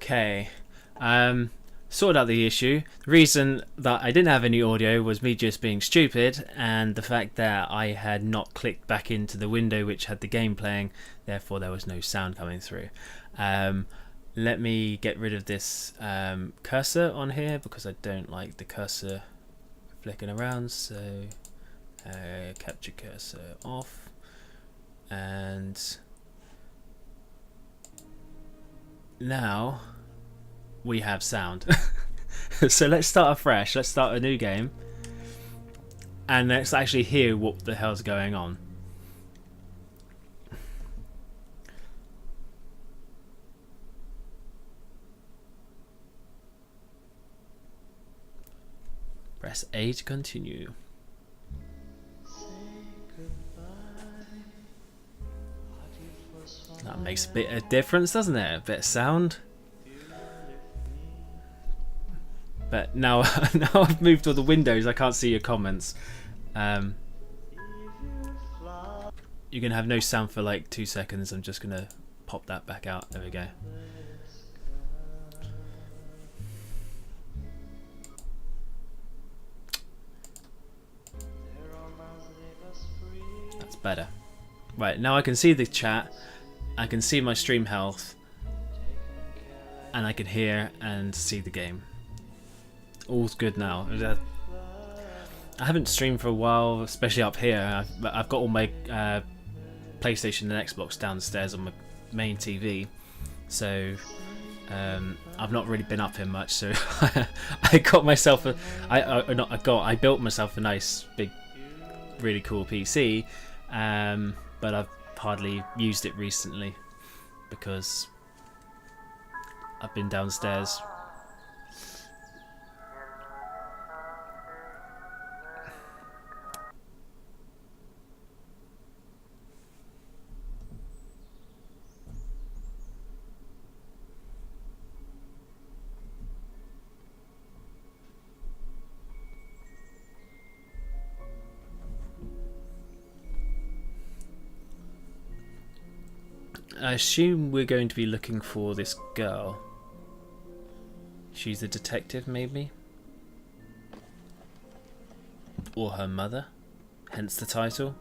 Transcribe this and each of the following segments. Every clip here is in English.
Okay. Sorted out the issue. The reason that I didn't have any audio was me just being stupid, and the fact that I had not clicked back into the window which had the game playing, therefore there was no sound coming through. Let me get rid of this cursor on here because I don't like the cursor flicking around, so capture cursor off, and now we have sound. So let's start afresh, let's start a new game, and let's actually hear what the hell's going on. Press A to continue. That makes a bit of difference, doesn't it? A bit of sound. But now, now I've moved all the windows, I can't see your comments. You're gonna have no sound for like 2 seconds. I'm just gonna pop that back out. There we go. That's better. Right, now I can see the chat, I can see my stream health, and I can hear and see the game. All's good now. I haven't streamed for a while, especially up here. I've got all my PlayStation and Xbox downstairs on my main TV, so I've not really been up here much. So I got myself I built myself a nice big, really cool PC, but I've hardly used it recently because I've been downstairs. I assume we're going to be looking for this girl. She's a detective, maybe? Or her mother, hence the title.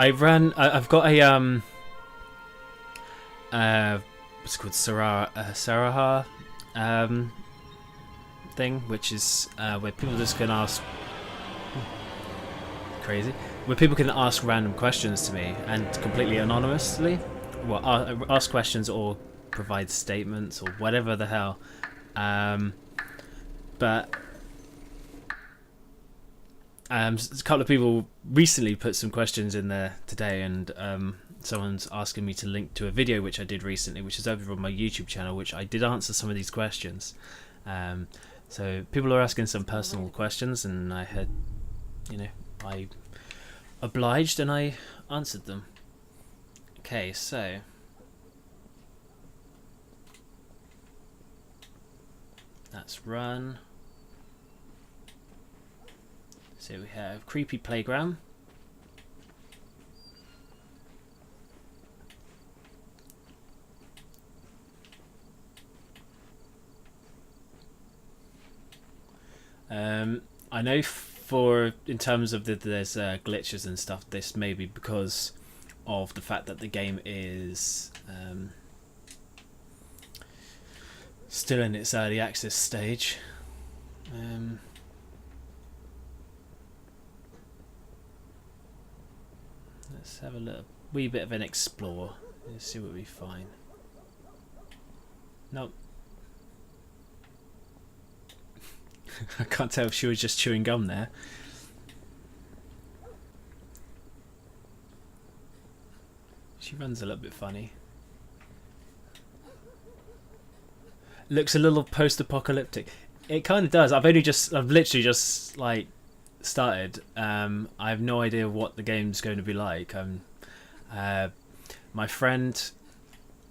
I've got a what's it called, Saraha thing, which is where people just can ask where people can ask random questions to me and completely anonymously. Well, ask questions or provide statements or whatever the hell. But a couple of people recently put some questions in there today, and someone's asking me to link to a video which I did recently, which is over on my YouTube channel, which I did answer some of these questions. So people are asking some personal questions, and I had, I obliged and I answered them. Okay, so let's run. So we have Creepy Playground. I know in terms of there's glitches and stuff, this may be because of the fact that the game is still in its early access stage. Let's have a little wee bit of an explore. Let's see what we find. Nope. I can't tell if she was just chewing gum there. She runs a little bit funny. Looks a little post-apocalyptic. It kind of does. I've literally just like started. I have no idea what the game's going to be like. My friend,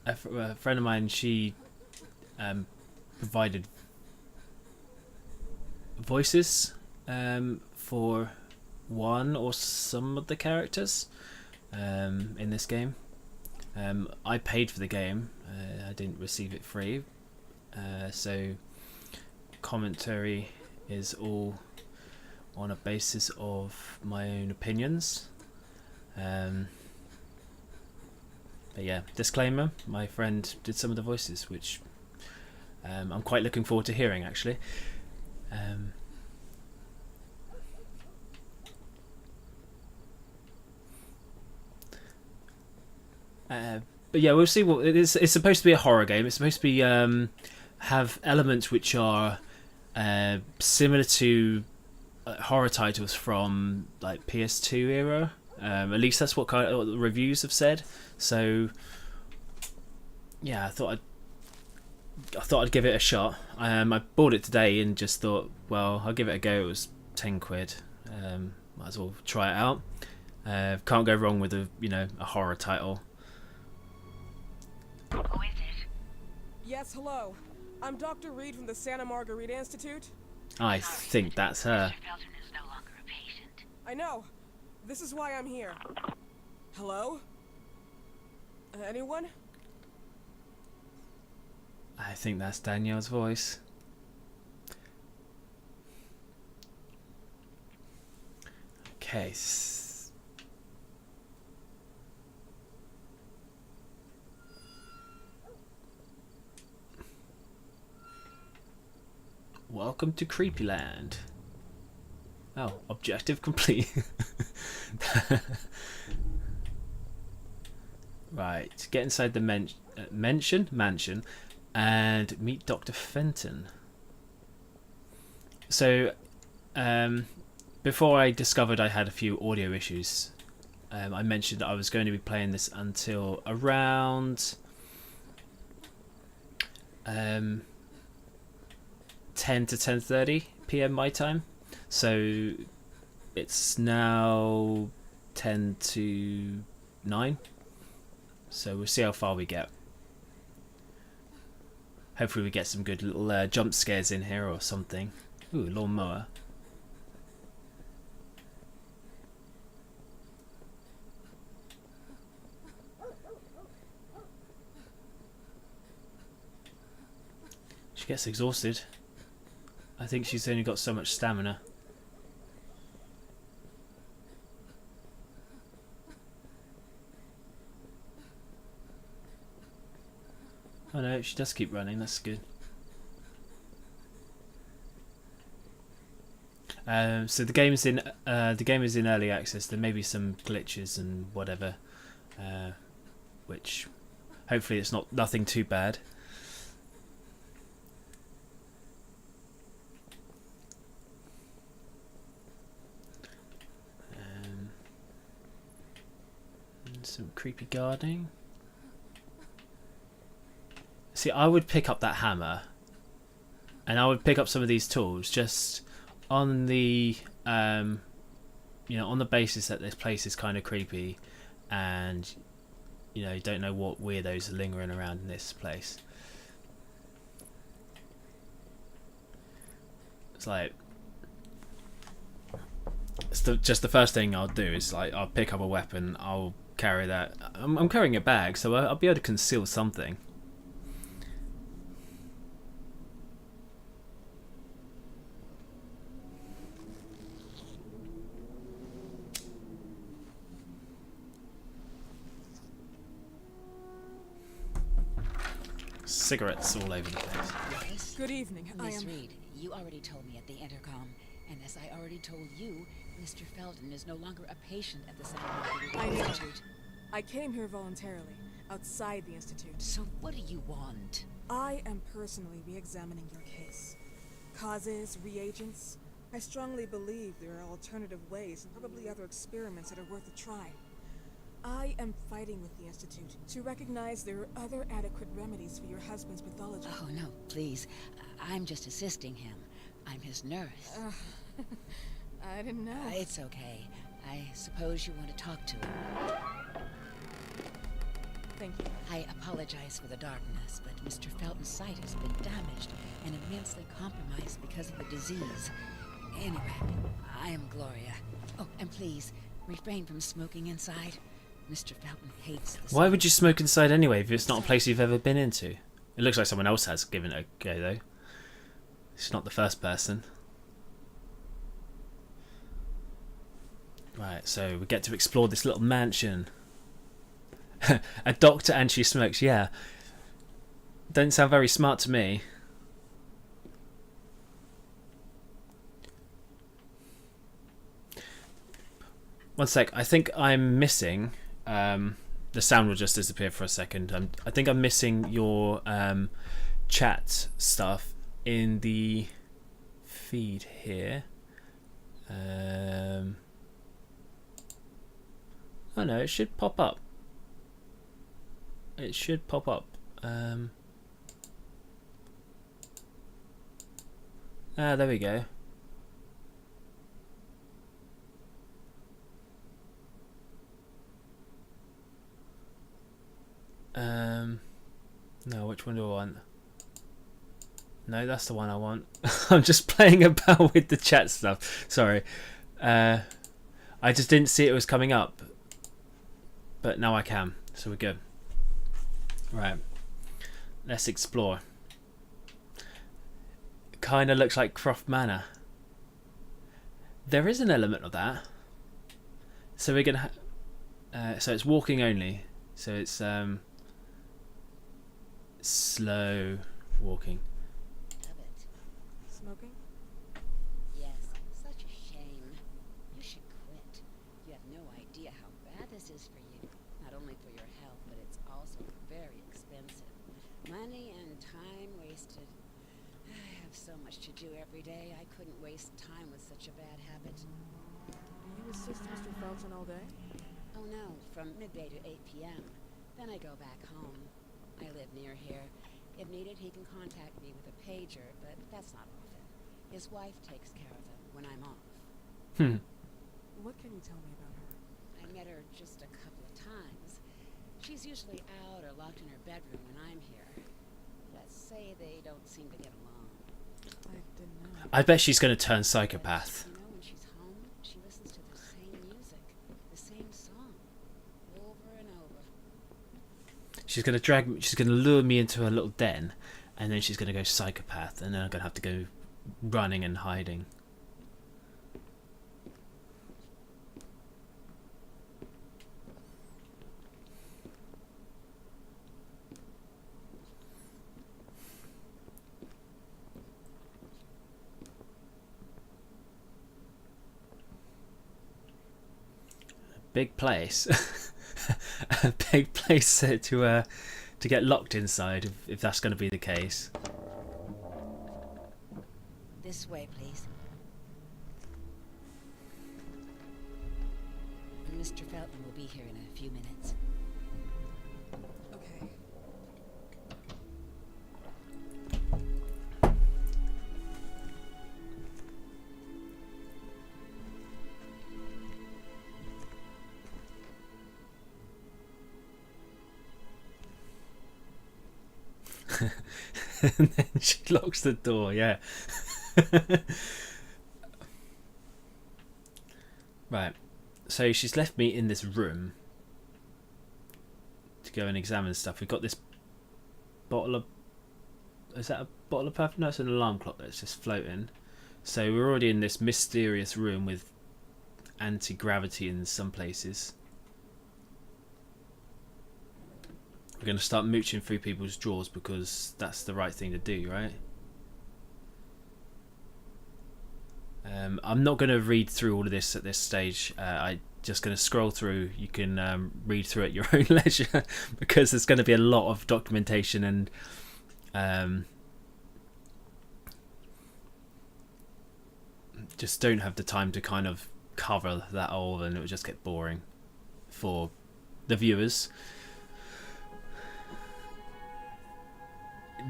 a friend of mine, she provided voices for one or some of the characters in this game. I paid for the game. I didn't receive it free, so commentary is all on a basis of my own opinions. But yeah, disclaimer, my friend did some of the voices, which I'm quite looking forward to hearing, actually. But yeah, we'll see what it is. It's supposed to be a horror game. It's supposed to be have elements which are similar to horror titles from like PS2 era. At least that's what kind of what the reviews have said. So yeah, I thought I'd give it a shot. I bought it today and just thought, well, I'll give it a go. It was £10. Might as well try it out. Can't go wrong with a horror title. Who is it? Yes, hello. I'm Dr. Reed from the Santa Margarita Institute. I think that's her. Mr. Felton is no longer a patient. I know. This is why I'm here. Hello? Anyone? I think that's Danielle's voice. Okay. Welcome to Creepyland. Oh, objective complete. Right, get inside the mansion and meet Dr. Fenton. So, before I discovered I had a few audio issues, I mentioned that I was going to be playing this until around 10 to 10:30 p.m. my time. So it's now 10 to 9. So we'll see how far we get. Hopefully we get some good little jump scares in here or something. Ooh, lawnmower. She gets exhausted. I think she's only got so much stamina. Oh no, she does keep running, that's good. So the game is in early access. There may be some glitches and whatever, which hopefully it's nothing too bad. Some creepy gardening. See, I would pick up that hammer, and I would pick up some of these tools just on the, on the basis that this place is kind of creepy, and you don't know what weirdos are lingering around in this place. It's like just the first thing I'll do is like I'll pick up a weapon. I'll carry that. I'm carrying a bag, so I'll be able to conceal something. Cigarettes all over the place. Yes? Good evening. Miss Reed, you already told me at the intercom, and as I already told you, Mr. Felton is no longer a patient at the Santa Margarita Institute. I came here voluntarily, outside the Institute. So what do you want? I am personally re-examining your case. Causes, reagents. I strongly believe there are alternative ways and probably other experiments that are worth a try. I am fighting with the Institute to recognize there are other adequate remedies for your husband's pathology. Oh, no, please. I'm just assisting him. I'm his nurse. I didn't know. It's okay. I suppose you want to talk to him. Thank you. I apologize for the darkness, but Mr. Felton's sight has been damaged and immensely compromised because of the disease. Anyway, I am Gloria. Oh, and please, refrain from smoking inside. Mr. Felton hates the Why smell. would you smoke inside anyway if it's not a place you've ever been into? It looks like someone else has given it a go though. It's not the first person. Right, so we get to explore this little mansion. A doctor and she smokes, yeah. Don't sound very smart to me. One sec, I think I'm missing... the sound will just disappear for a second. I think I'm missing your chat stuff in the feed here. Oh no, it should pop up. It should pop up. There we go. No, which one do I want? No, that's the one I want. I'm just playing about with the chat stuff. Sorry. I just didn't see it was coming up. But now I can. So we're good. Right. Let's explore. Kind of looks like Croft Manor. There is an element of that. So we're going to... so it's walking only. So it's... slow walking. Love it. Smoking? Yes, such a shame. You should quit. You have no idea how bad this is for you. Not only for your health, but it's also very expensive. Money and time wasted. I have so much to do every day. I couldn't waste time with such a bad habit. Do you assist Mr. Felton all day? Oh no, from midday to 8 p.m. Then I go back home. I live near here. If needed, he can contact me with a pager, but that's not often. His wife takes care of him when I'm off. What can you tell me about her? I met her just a couple of times. She's usually out or locked in her bedroom when I'm here. Let's say they don't seem to get along. I didn't know. I bet she's going to turn psychopath. You know, when she's home, she listens to the same music, the same song, over and over. She's going to drag me, she's going to lure me into her little den, and then she's going to go psychopath, and then I'm going to have to go running and hiding. Big place. A big place to get locked inside if that's going to be the case. This way, please. Mr. Felton will be here in a few minutes. Okay. And then she locks the door, yeah. Right, so she's left me in this room to go and examine stuff. We've got this bottle of... Is that a bottle of perfume? No, it's an alarm clock that's just floating. So we're already in this mysterious room with anti-gravity in some places. We're going to start mooching through people's drawers because that's the right thing to do, right? I'm not going to read through all of this at this stage. I'm just going to scroll through. You can read through at your own leisure because there's going to be a lot of documentation and just don't have the time to kind of cover that all, and it would just get boring for the viewers.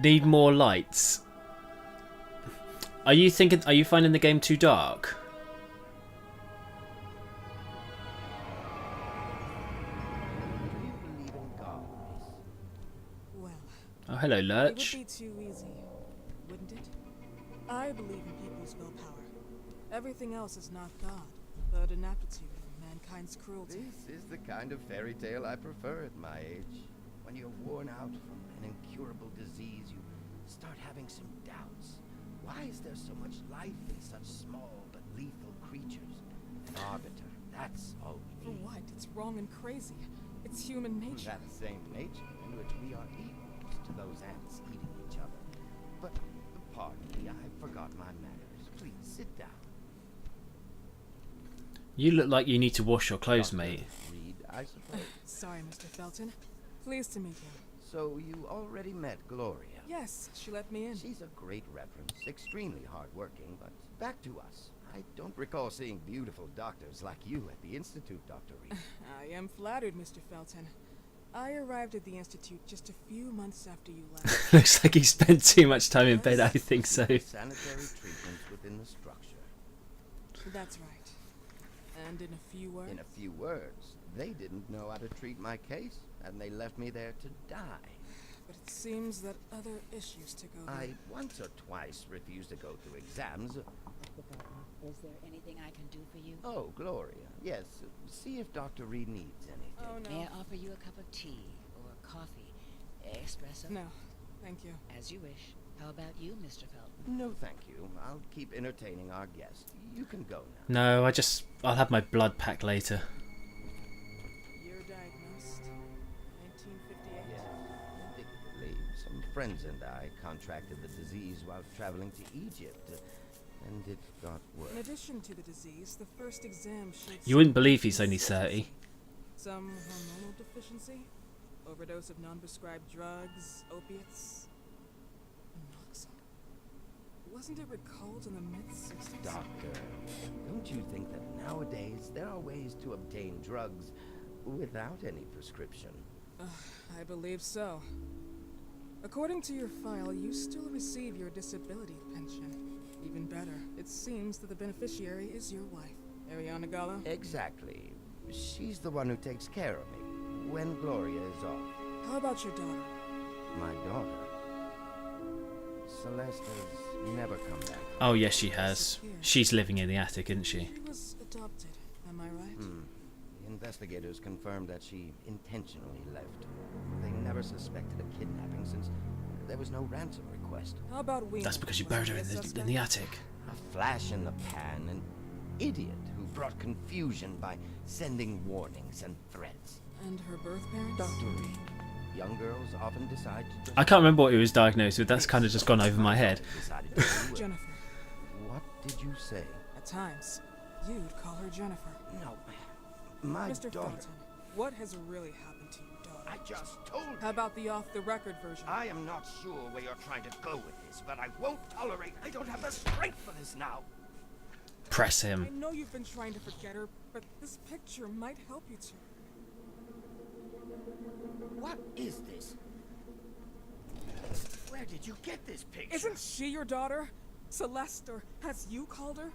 Need more lights. Are you finding the game too dark? Do you believe in God? Oh, hello, It would Lurch. be too easy, wouldn't it? I believe in people's willpower. Everything else is not God, but an aptitude of mankind's cruelty. This is the kind of fairy tale I prefer at my age. When you're worn out from an incurable disease, you start having some doubts. Why is there so much life in such small but lethal creatures? An arbiter, that's all we For need. what? It's wrong and crazy. It's human nature. That same nature in which we are equals to those ants eating each other. But, pardon me, I forgot my manners. Please, sit down. You look like you need to wash your clothes, Dr. mate. Reed, I suppose. Sorry, Mr. Felton. Pleased to meet you. So you already met Gloria? Yes, she let me in. She's a great reference, extremely hardworking, but back to us. I don't recall seeing beautiful doctors like you at the Institute, Dr. Reed. I am flattered, Mr. Felton. I arrived at the Institute just a few months after you left. Looks like he spent too much time in bed, I think so. Sanitary treatments within the structure. That's right. And in a few words? In a few words, they didn't know how to treat my case, and they left me there to die. But it seems that other issues to go I with. once or twice refused to go through exams. Mr. Felton, is there anything I can do for you? Oh, Gloria, yes. See if Dr. Reed needs anything. Oh, no. May I offer you a cup of tea or coffee? Espresso? No, thank you. As you wish. How about you, Mr. Felton? No, thank you. I'll keep entertaining our guest. You can go now. No, I'll have my blood packed later. Year diagnosed. 1958. Yes, indicatively, some friends and I contracted the disease while traveling to Egypt, and it got worse. In addition to the disease, the first exam showed You wouldn't believe he's only 30. some hormonal deficiency, overdose of non-prescribed drugs, opiates, and Noxol. Wasn't it recalled in the mid-60s? Doctor, don't you think that nowadays there are ways to obtain drugs without any prescription? I believe so. According to your file, you still receive your disability pension. Even better, it seems that the beneficiary is your wife, Ariana Gallo. Exactly. She's the one who takes care of me when Gloria is off. How about your daughter? My daughter, Celeste, has never come back. Oh, yes, she has. She's living in the attic, isn't she? She was adopted, am I right? The investigators confirmed that she intentionally left. They never suspected a kidnapping since there was no ransom request. How about we? That's because you buried her in the attic. A flash in the pan, an idiot who brought confusion by sending warnings and threats. And her birth parents? Dr. Reed, young girls often decide to just... I can't remember what he was diagnosed with. That's kind of just gone over my head. Decided to do it. Jennifer. What did you say? At times, you'd call her Jennifer. No, my Mr. daughter. Felton, what has really happened to your daughter? I just told you. How about the off-the-record version? I am not sure where you're trying to go with this, but I won't tolerate. I don't have the strength for this now. Press I him. know you've been trying to forget her, but this picture might help you to. What is this? Where did you get this picture? Isn't she your daughter? Celeste, or as you called her?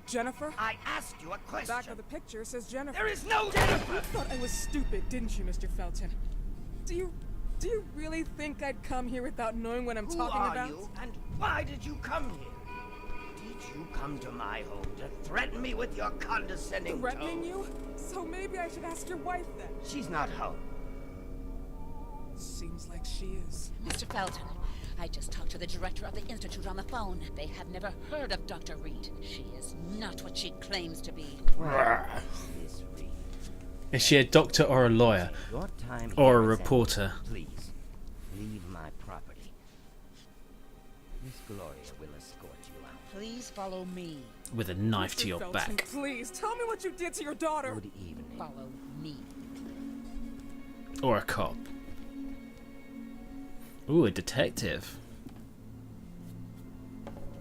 Jennifer? I asked you a question. Back of the picture says Jennifer. There is no Jennifer! You thought I was stupid, didn't you, Mr. Felton? Do you really think I'd come here without knowing what I'm Who talking are about? you, and why did you come here? Did you come to my home to threaten me with your condescending Threatening tone? you? So maybe I should ask your wife then. She's not home. Seems like she is. Mr. Felton, I just talked to the director of the Institute on the phone. They have never heard of Dr. Reed. She is not what she claims to be. Miss Reed, Is she a doctor or a lawyer? your time Or a here is reporter. ended. Please, leave my property. Miss Gloria will escort you out. Please follow me. With a knife Mr. to your Felton, back. please, tell me what you did to your daughter. Good evening. Follow me. Or a cop. Ooh, a detective.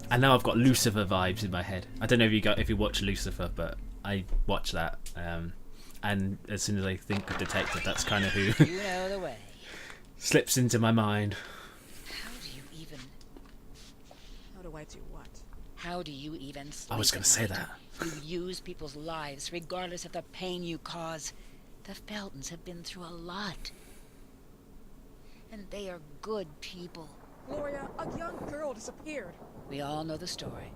And now I've got Lucifer vibes in my head. I don't know if you watch Lucifer, but I watch that. And as soon as I think of detective, that's kind of who You know the way. slips into my mind. How do you even... How do I do what? How do you even sleep I was at going to say night? that. You use people's lives regardless of the pain you cause. The Feltons have been through a lot. And they are good people. Gloria, a young girl disappeared. We all know the story,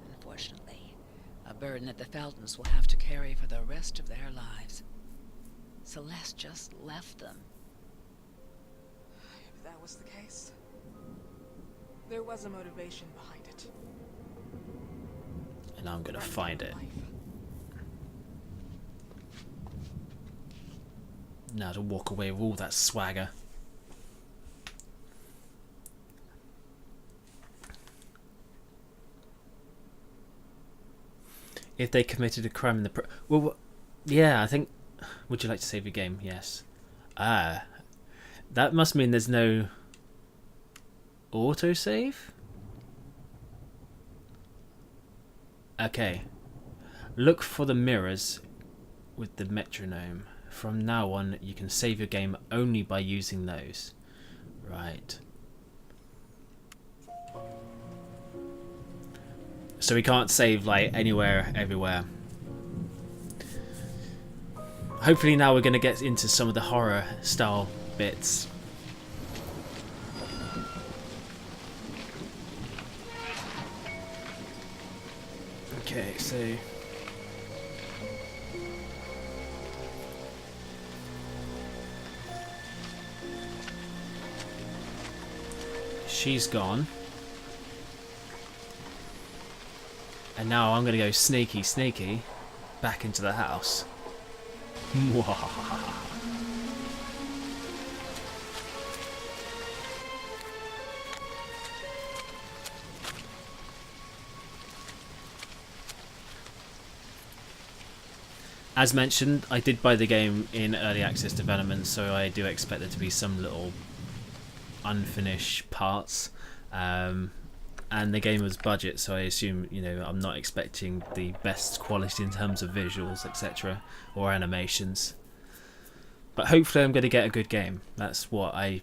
unfortunately. A burden that the Feltons will have to carry for the rest of their lives. Celeste just left them. If that was the case, there was a motivation behind it. And I'm gonna find it. Now to walk away with all that swagger. If they committed a crime in the well, yeah, I think. Would you like to save your game? Yes. Ah, that must mean there's no autosave. Okay. Look for the mirrors with the metronome. From now on, you can save your game only by using those. Right. So we can't save like anywhere, everywhere. Hopefully now we're going to get into some of the horror style bits. Okay, so she's gone. And now I'm going to go sneaky, sneaky back into the house. As mentioned, I did buy the game in early access development, so I do expect there to be some little unfinished parts. And the game was budget, so I assume, you know, I'm not expecting the best quality in terms of visuals, etc., or animations. But hopefully I'm going to get a good game. That's what I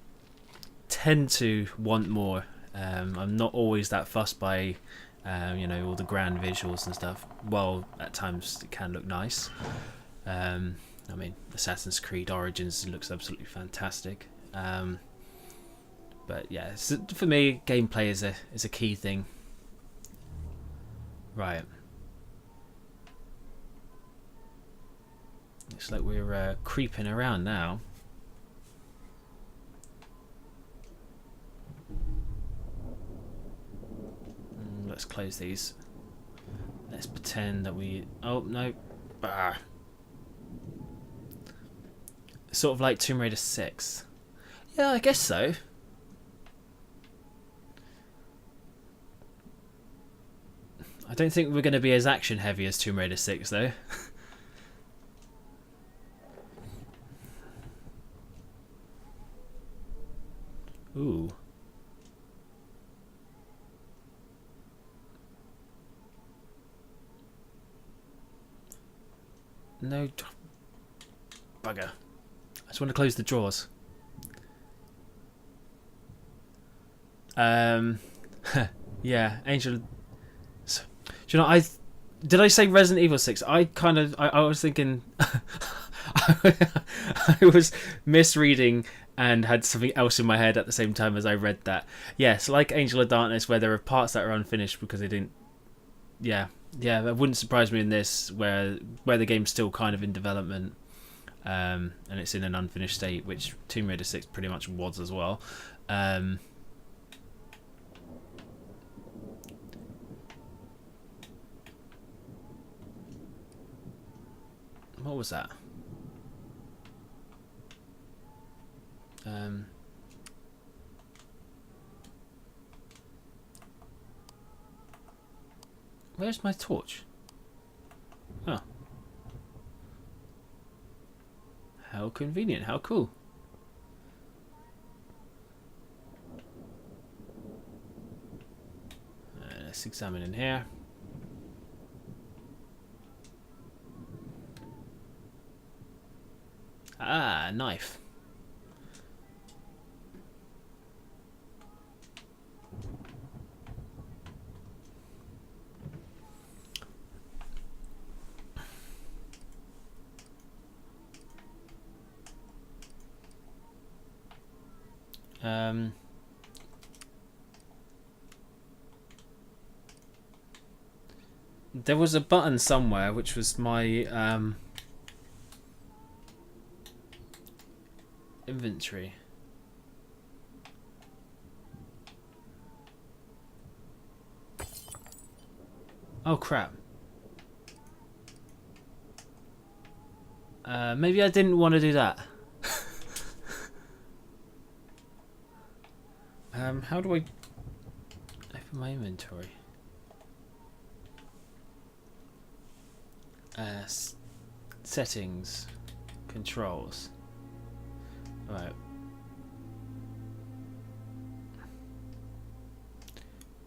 tend to want more. I'm not always that fussed by, you know, all the grand visuals and stuff. Well, at times it can look nice. I mean, Assassin's Creed Origins looks absolutely fantastic. But yeah, so for me, gameplay is a key thing. Right. Looks like we're creeping around now. Let's close these. Let's pretend that we... Oh, no. Bah. Sort of like Tomb Raider 6. Yeah, I guess so. I don't think we're going to be as action heavy as Tomb Raider 6 though. Ooh. No. Bugger. I just want to close the drawers. Yeah, Angel. Do you know, did I say Resident Evil 6? I was thinking I was misreading and had something else in my head at the same time as I read that. Yes, like Angel of Darkness, where there are parts that are unfinished because they didn't. Yeah, that wouldn't surprise me in this, where the game's still kind of in development, and it's in an unfinished state, which Tomb Raider 6 pretty much was as well. What was that? Where's my torch? Oh. How convenient, how cool. Let's examine in here. Ah, knife. There was a button somewhere which was my inventory. Oh crap. Maybe I didn't want to do that. How do I open my inventory? Settings, controls. Right.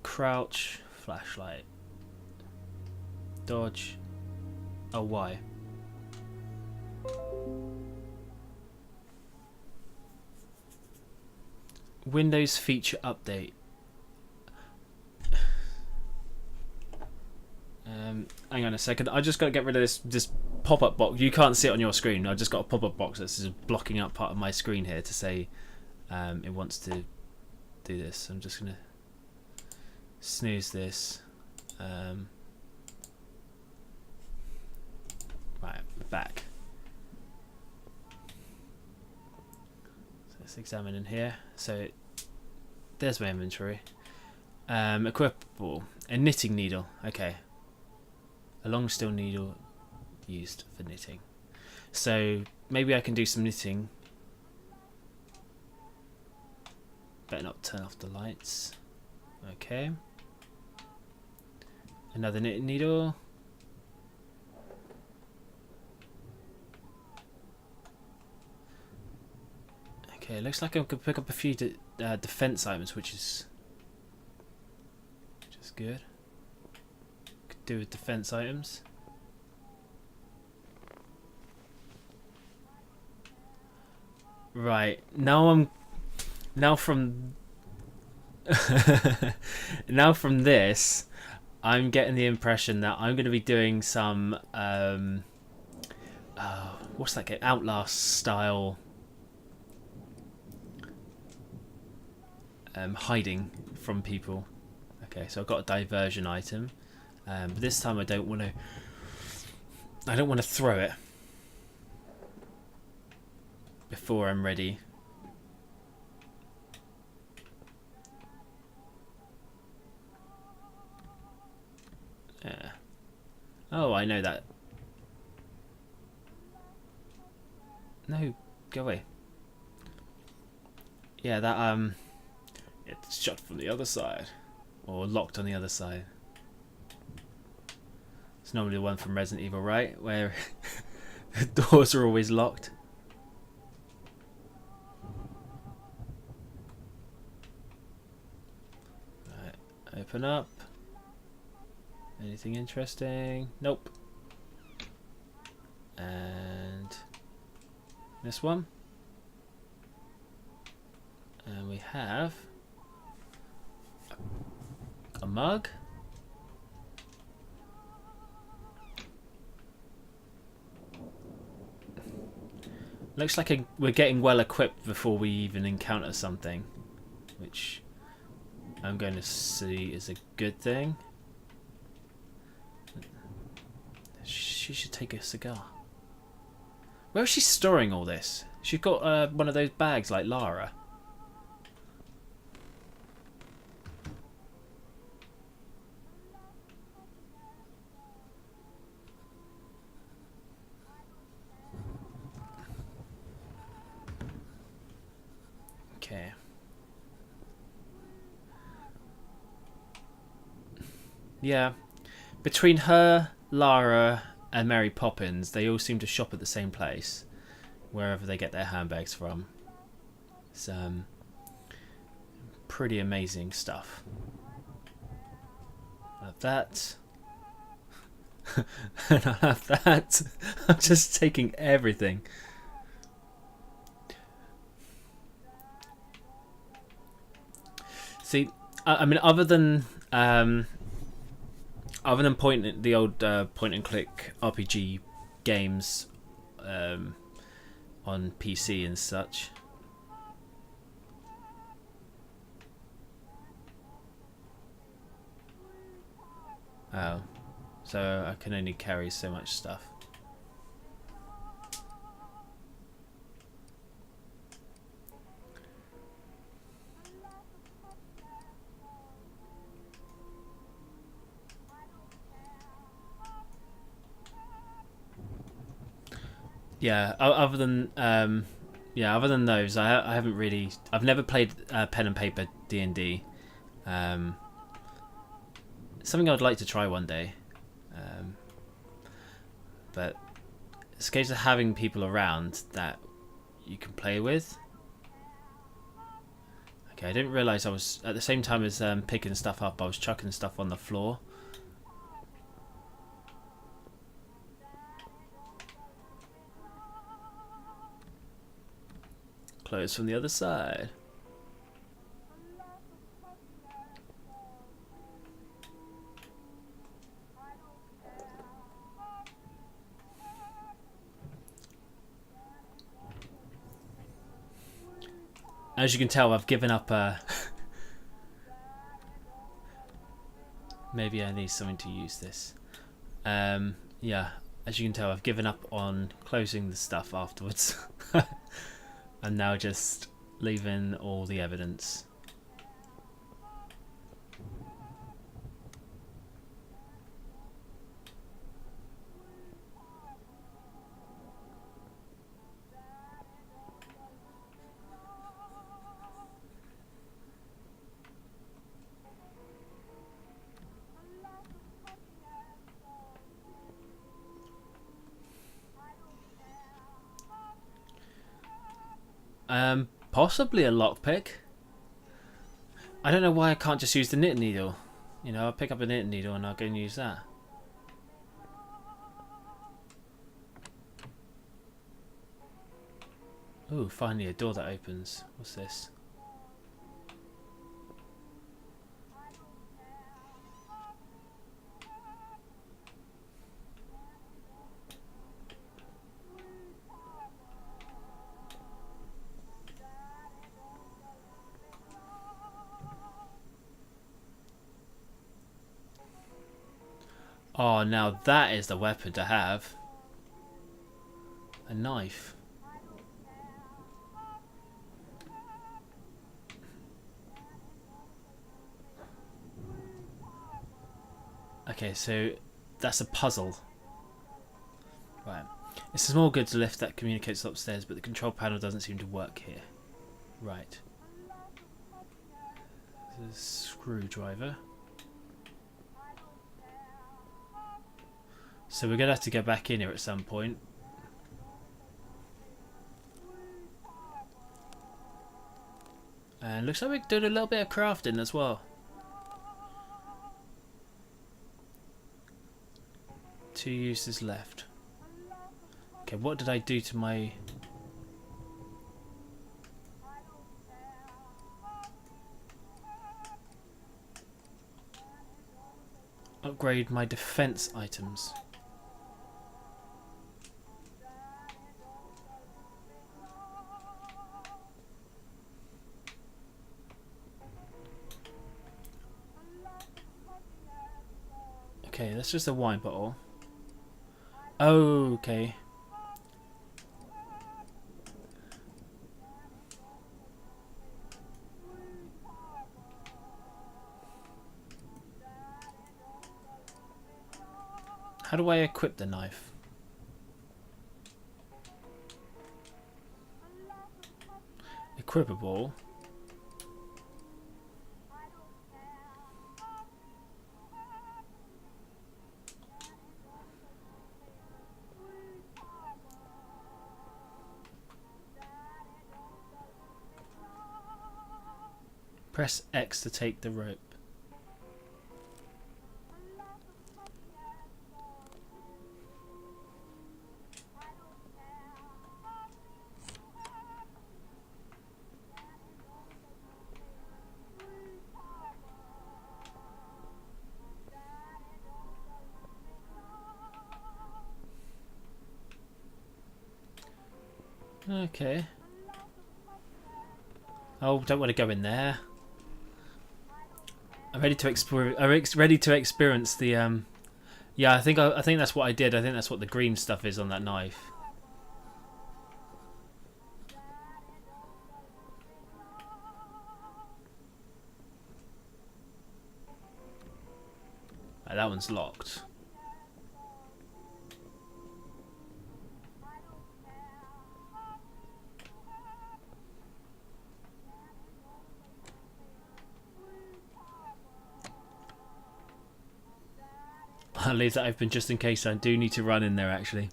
Crouch, flashlight. Dodge. Oh, Y. Windows feature update. Hang on a second. I just got to get rid of this pop-up box. You can't see it on your screen. I just got a pop-up box that's just blocking up part of my screen here to say it wants to do this. I'm just gonna snooze this. Right, back. So let's examine in here. So there's my inventory. Equipable. A knitting needle. Okay. A long steel needle used for knitting. So maybe I can do some knitting. Better not turn off the lights. Okay. Another knitting needle. Okay, it looks like I could pick up a few defense items, which is good. Could do with defense items. Right, now from now from this, I'm getting the impression that I'm going to be doing some what's that game? Outlast style hiding from people. Okay, so I've got a diversion item, but this time I don't want to throw it before I'm ready. Yeah. Oh, I know that. No, go away. Yeah, that it's shut from the other side. Or locked on the other side. It's normally the one from Resident Evil, right? Where the doors are always locked. Right, open up. Anything interesting? Nope. And this one. And we have a mug. Looks like we're getting well equipped before we even encounter something, which I'm going to see is a good thing. She should take a cigar. Where is she storing all this? She's got one of those bags like Lara. Okay. Yeah. Between her, Lara, and Mary Poppins, they all seem to shop at the same place, wherever they get their handbags from. It's pretty amazing stuff. I have that. And I have that. I'm just taking everything. See, I mean, other than the old point and click RPG games on PC and such, Oh. So I can only carry so much stuff. Yeah, other than other than those, I haven't really. I've never played pen and paper D&D. Something I'd like to try one day, but it's a case of having people around that you can play with. Okay, I didn't realise I was at the same time as picking stuff up. I was chucking stuff on the floor. Close from the other side. As you can tell, I've given up. Maybe I need something to use this. Yeah, as you can tell, I've given up on closing the stuff afterwards. I'm now just leaving all the evidence. Possibly a lockpick. I don't know why I can't just use the knitting needle. You know, I'll pick up a knitting needle and I'll go and use that. Ooh, finally a door that opens. What's this? Oh, now that is the weapon to have. A knife. Okay, so that's a puzzle. Right. It's a small goods lift that communicates upstairs, but the control panel doesn't seem to work here. Right. There's a screwdriver. So we're going to have to go back in here at some point. And looks like we're doing a little bit of crafting as well. 2 uses left. Okay, what did I do to my... Upgrade my defense items. Okay, that's just a wine bottle. Oh, okay. How do I equip the knife? Equipable. Press X to take the rope. Okay. Oh, don't want to go in there. I'm ready to explore. I'm ready to experience the. Yeah, I think that's what I did. I think that's what the green stuff is on that knife. That one's locked. I'll leave that open just in case I do need to run in there actually.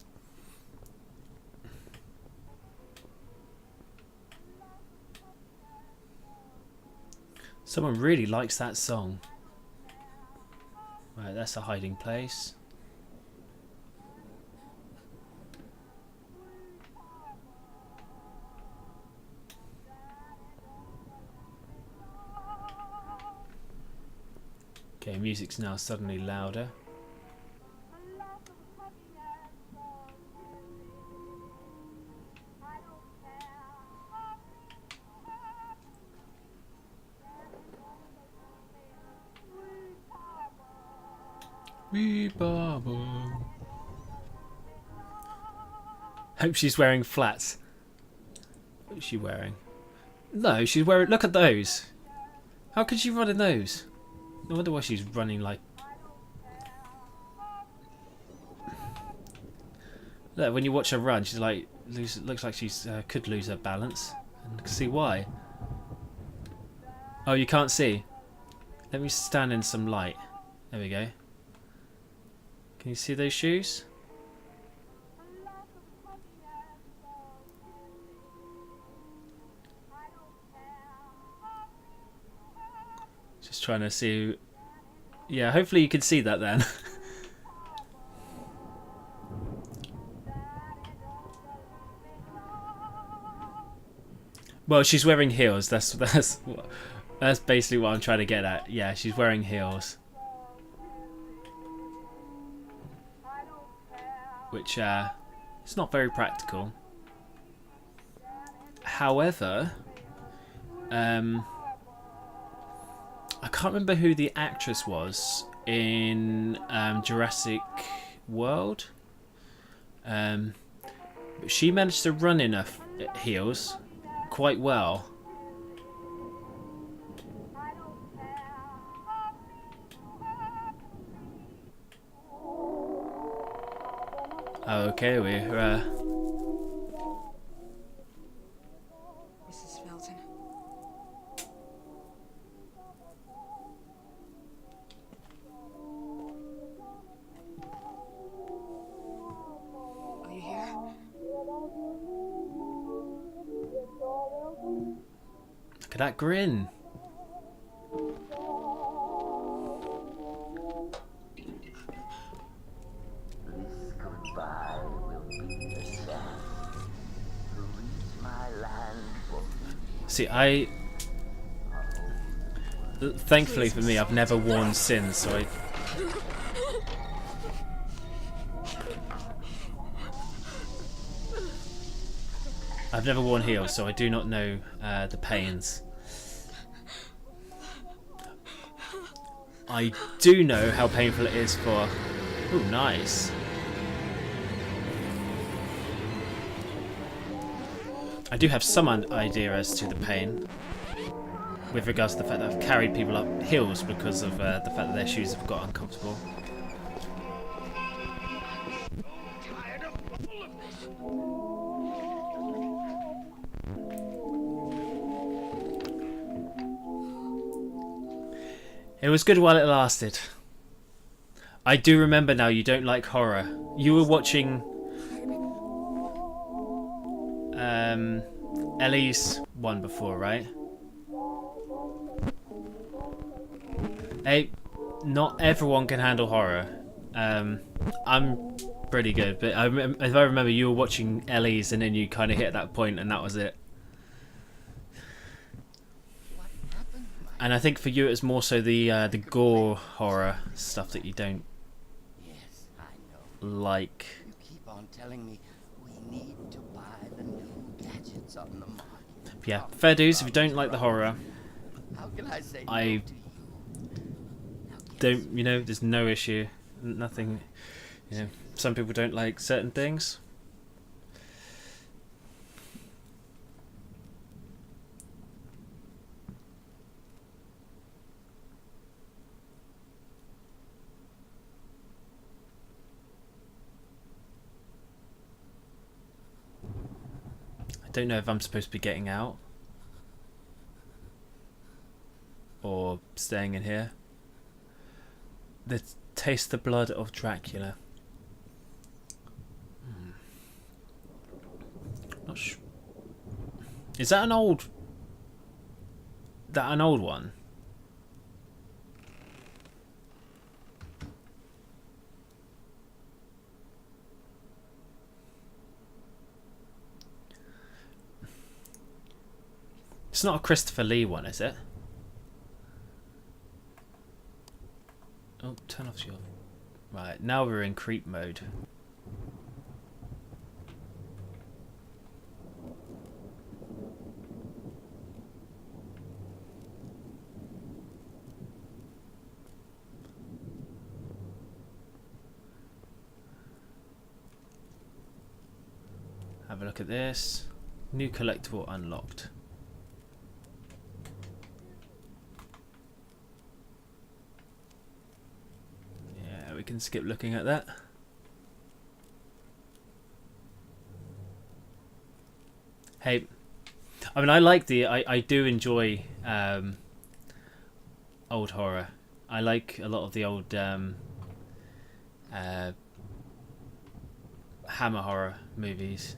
Someone really likes that song. Right, that's a hiding place. Okay, music's now suddenly louder. Hope she's wearing flats. What's she wearing? No, she's wearing. Look at those. How could she run in those? No wonder why she's running like. Look, when you watch her run, she's like looks like she's could lose her balance. And I can see why. Oh, you can't see. Let me stand in some light. There we go. Can you see those shoes? Just trying to see. Yeah, hopefully you can see that then. Well, she's wearing heels. That's basically what I'm trying to get at. Yeah, she's wearing heels. Which it's not very practical. However, I can't remember who the actress was in Jurassic World. But she managed to run in her heels quite well. Okay, we're Mrs. Felton. Are you here? Look at that grin. See, thankfully for me, I've never worn since, so I've never worn heels, so I do not know the pains. I do know how painful it is for... Ooh, nice. I do have some idea as to the pain with regards to the fact that I've carried people up hills because of the fact that their shoes have got uncomfortable. It was good while it lasted. I do remember now you don't like horror. You were watching Ellie's one before, right? Hey, not everyone can handle horror. I'm pretty good, but if I remember, you were watching Ellie's and then you kind of hit that point and that was it. And I think for you it's more so the gore horror stuff that you don't like. You keep on telling me we need to buy the new gadgets on the market. Yeah, fair dues. If you don't like the horror, How can I say I no to you? don't, you know, there's no issue, nothing, you know, some people don't like certain things. I don't know if I'm supposed to be getting out or staying in here. Taste the blood of Dracula. Not sure. Is that an old? That an old one? It's not a Christopher Lee one, is it? Oh, turn off your... Right, now we're in creep mode. Have a look at this. New collectible unlocked. We can skip looking at that. Hey, I mean, I do enjoy old horror. I like a lot of the old Hammer horror movies.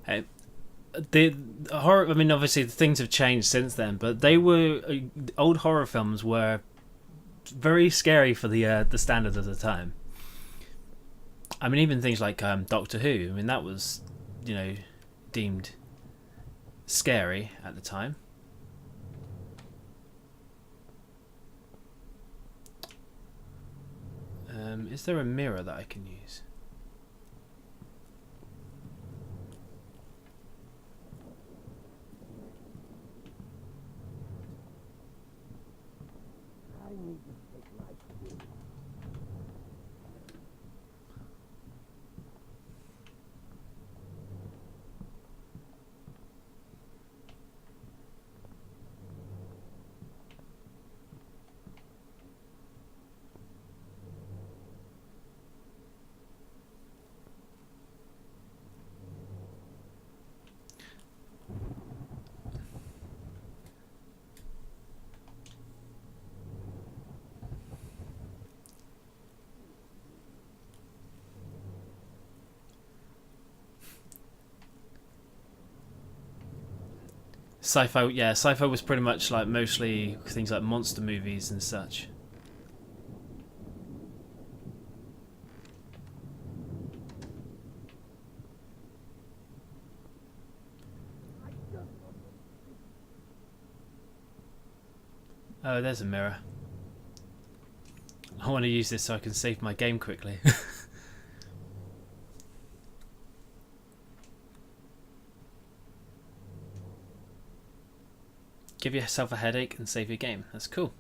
Hey, the horror. I mean, obviously things have changed since then, but they were old horror films were very scary for the standard of the time. I mean, even things like Doctor Who. I mean, that was, you know, deemed scary at the time. Is there a mirror that I can use? Sci-fi, yeah, sci-fi was pretty much like mostly things like monster movies and such. Oh, there's a mirror. I want to use this so I can save my game quickly. Give yourself a headache and save your game. That's cool.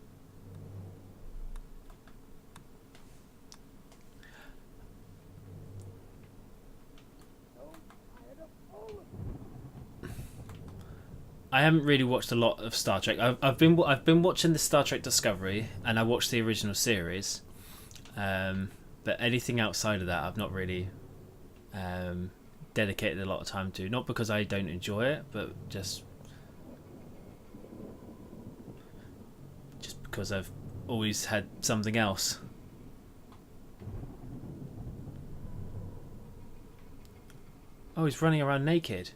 I haven't really watched a lot of Star Trek. I've been watching the Star Trek Discovery, and I watched the original series. But anything outside of that, I've not really dedicated a lot of time to. Not because I don't enjoy it, but just because I've always had something else. Oh, he's running around naked.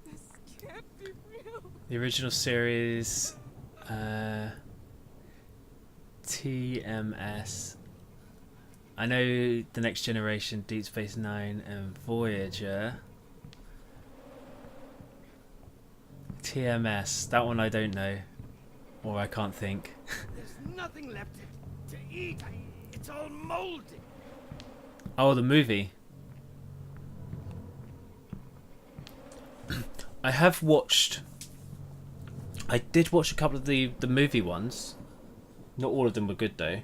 This can't be real. The original series, TMS. I know The Next Generation, Deep Space Nine, and Voyager. TMS, that one I don't know, or I can't think. There's nothing left to eat. It's all moldy. Oh, the movie. I have watched. I did watch a couple of the movie ones. Not all of them were good though.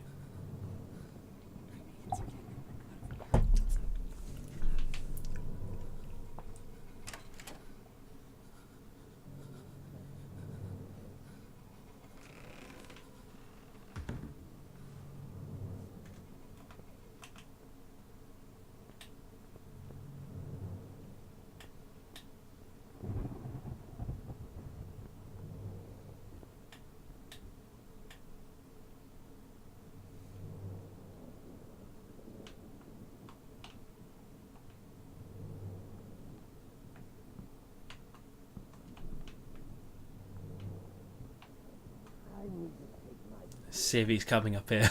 See if he's coming up here.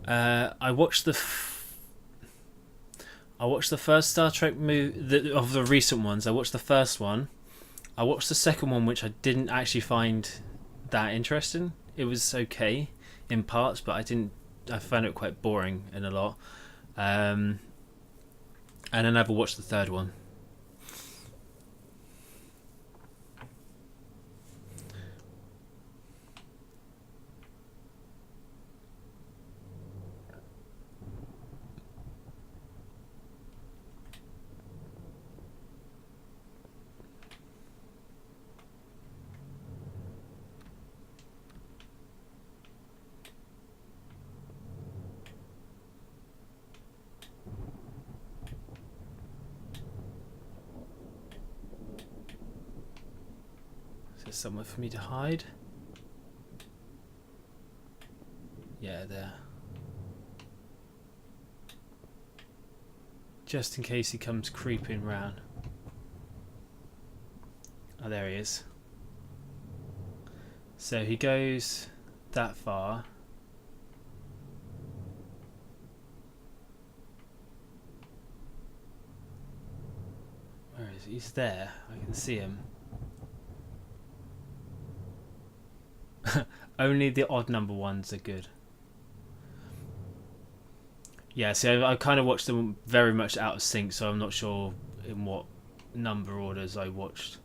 I watched the first Star Trek movie of the recent ones. I watched the first one. I watched the second one, which I didn't actually find that interesting. It was okay in parts, but I found it quite boring in a lot. And I never watched the third one. Is there somewhere for me to hide? Yeah, there. Just in case he comes creeping round. Oh, there he is. So he goes that far. Where is he? He's there. I can see him. Only the odd number ones are good. Yeah, so I kind of watched them very much out of sync, so I'm not sure in what number orders I watched.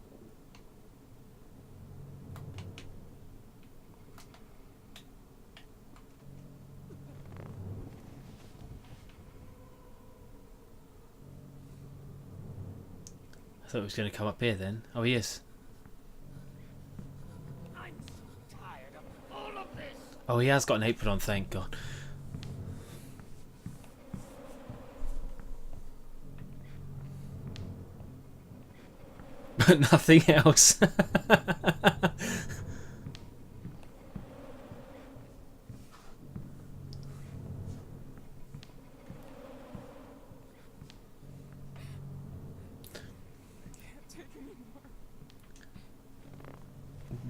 I thought he was going to come up here then. Oh, he is. I'm so tired of all of this. Oh, he has got an apron on, thank God. But nothing else.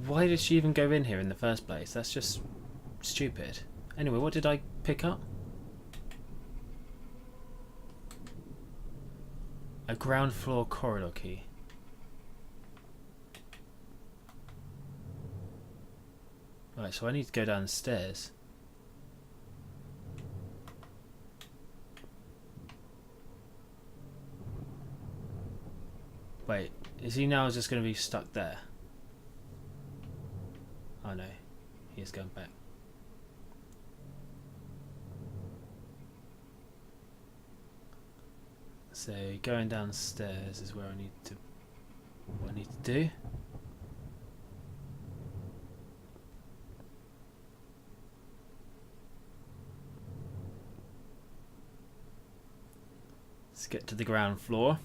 Why did she even go in here in the first place? That's just stupid. Anyway, what did I pick up? A ground floor corridor key. Right, so I need to go downstairs. Wait, is he now just going to be stuck there? Oh no. he is going back. So going downstairs is where I need to, what I need to do. Let's get to the ground floor.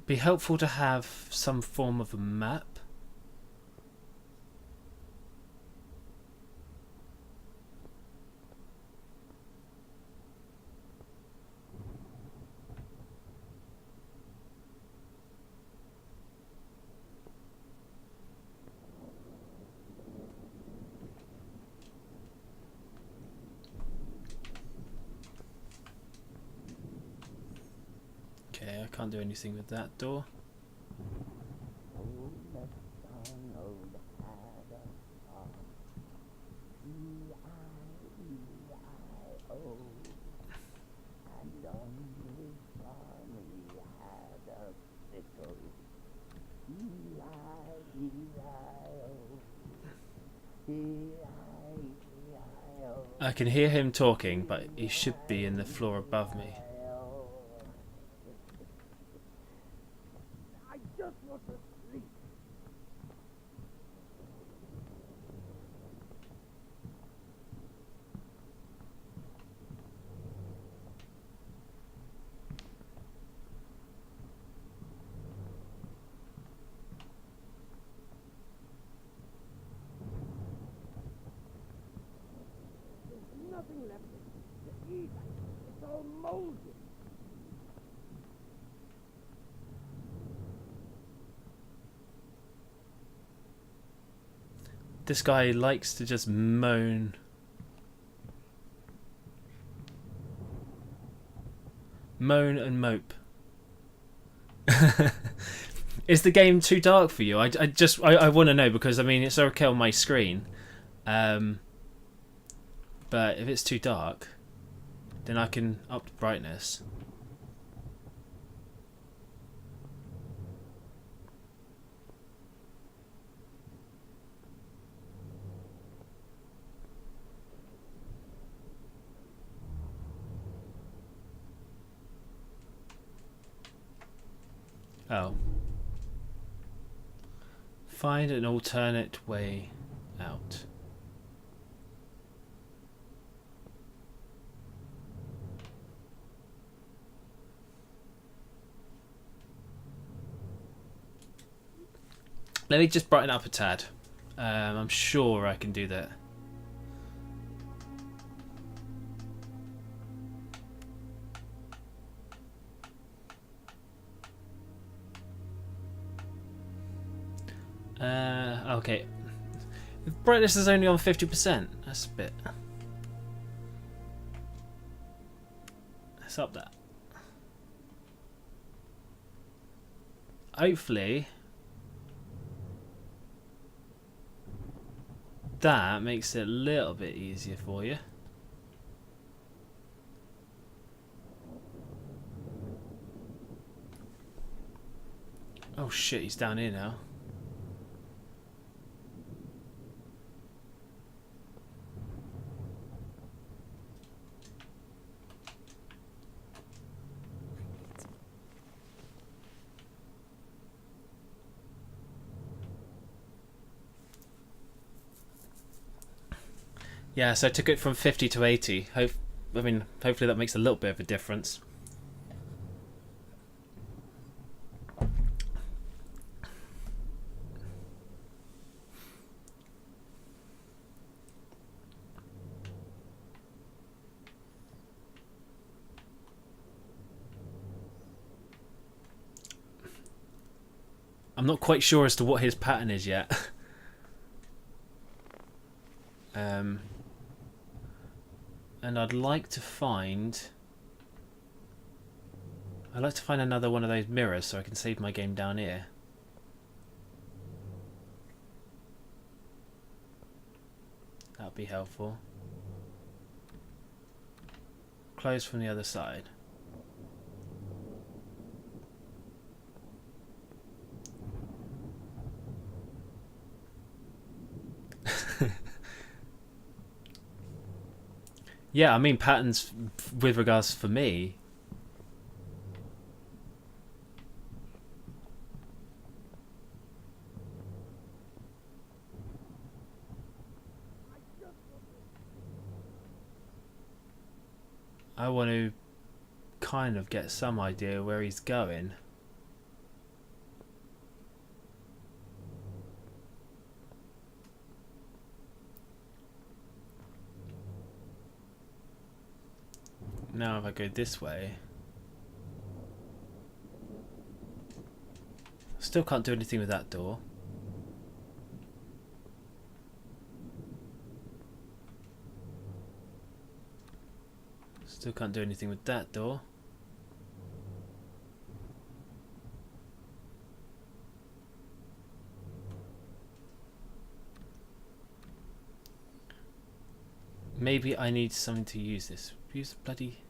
Be helpful to have some form of a map. Okay, I can't do anything with that door. I can hear him talking, but he should be in the floor above me. I just want to sleep. There's nothing left to eat. It's all moldy. This guy likes to just moan. Moan and mope. Is the game too dark for you? I want to know, because I mean it's okay on my screen, but if it's too dark, then I can up the brightness. Oh. Find an alternate way out. Let me just brighten up a tad. I'm sure I can do that. Okay. The brightness is only on 50%. That's a bit. Let's up that. Hopefully that makes it a little bit easier for you. Oh shit, he's down here now. Yeah, so I took it from 50 to 80. Hopefully that makes a little bit of a difference. I'm not quite sure as to what his pattern is yet. And I'd like to find another one of those mirrors so I can save my game down here. be helpful. Close from the other side. Yeah, I mean patterns with regards for me. I want to kind of get some idea where he's going. Now if I go this way, still can't do anything with that door. Still can't do anything with that door. Maybe I need something to use this. Use the bloody...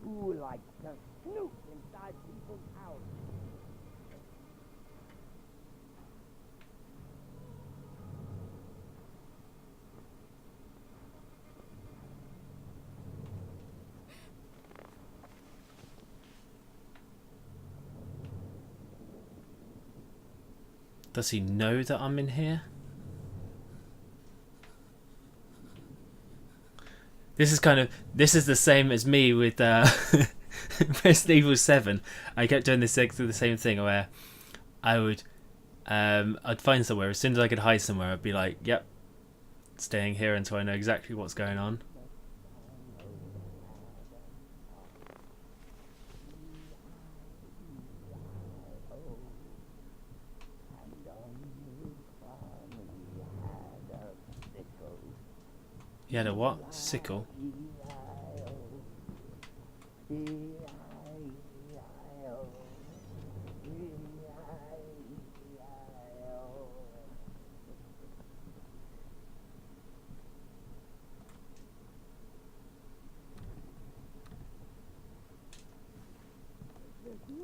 Who likes to snoop inside people's houses? Does he know that I'm in here? This is the same as me with Resident Evil 7. I kept doing the same thing where I'd find somewhere. As soon as I could hide somewhere, I'd be like, yep, staying here until I know exactly what's going on. He had a what? Sickle? There's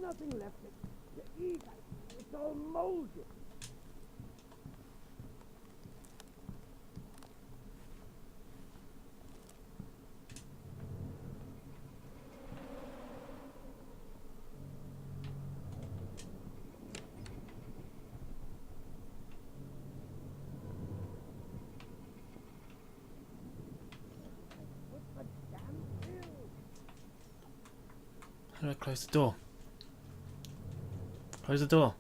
nothing left to eat. It's all molded. How do I close the door? Close the door.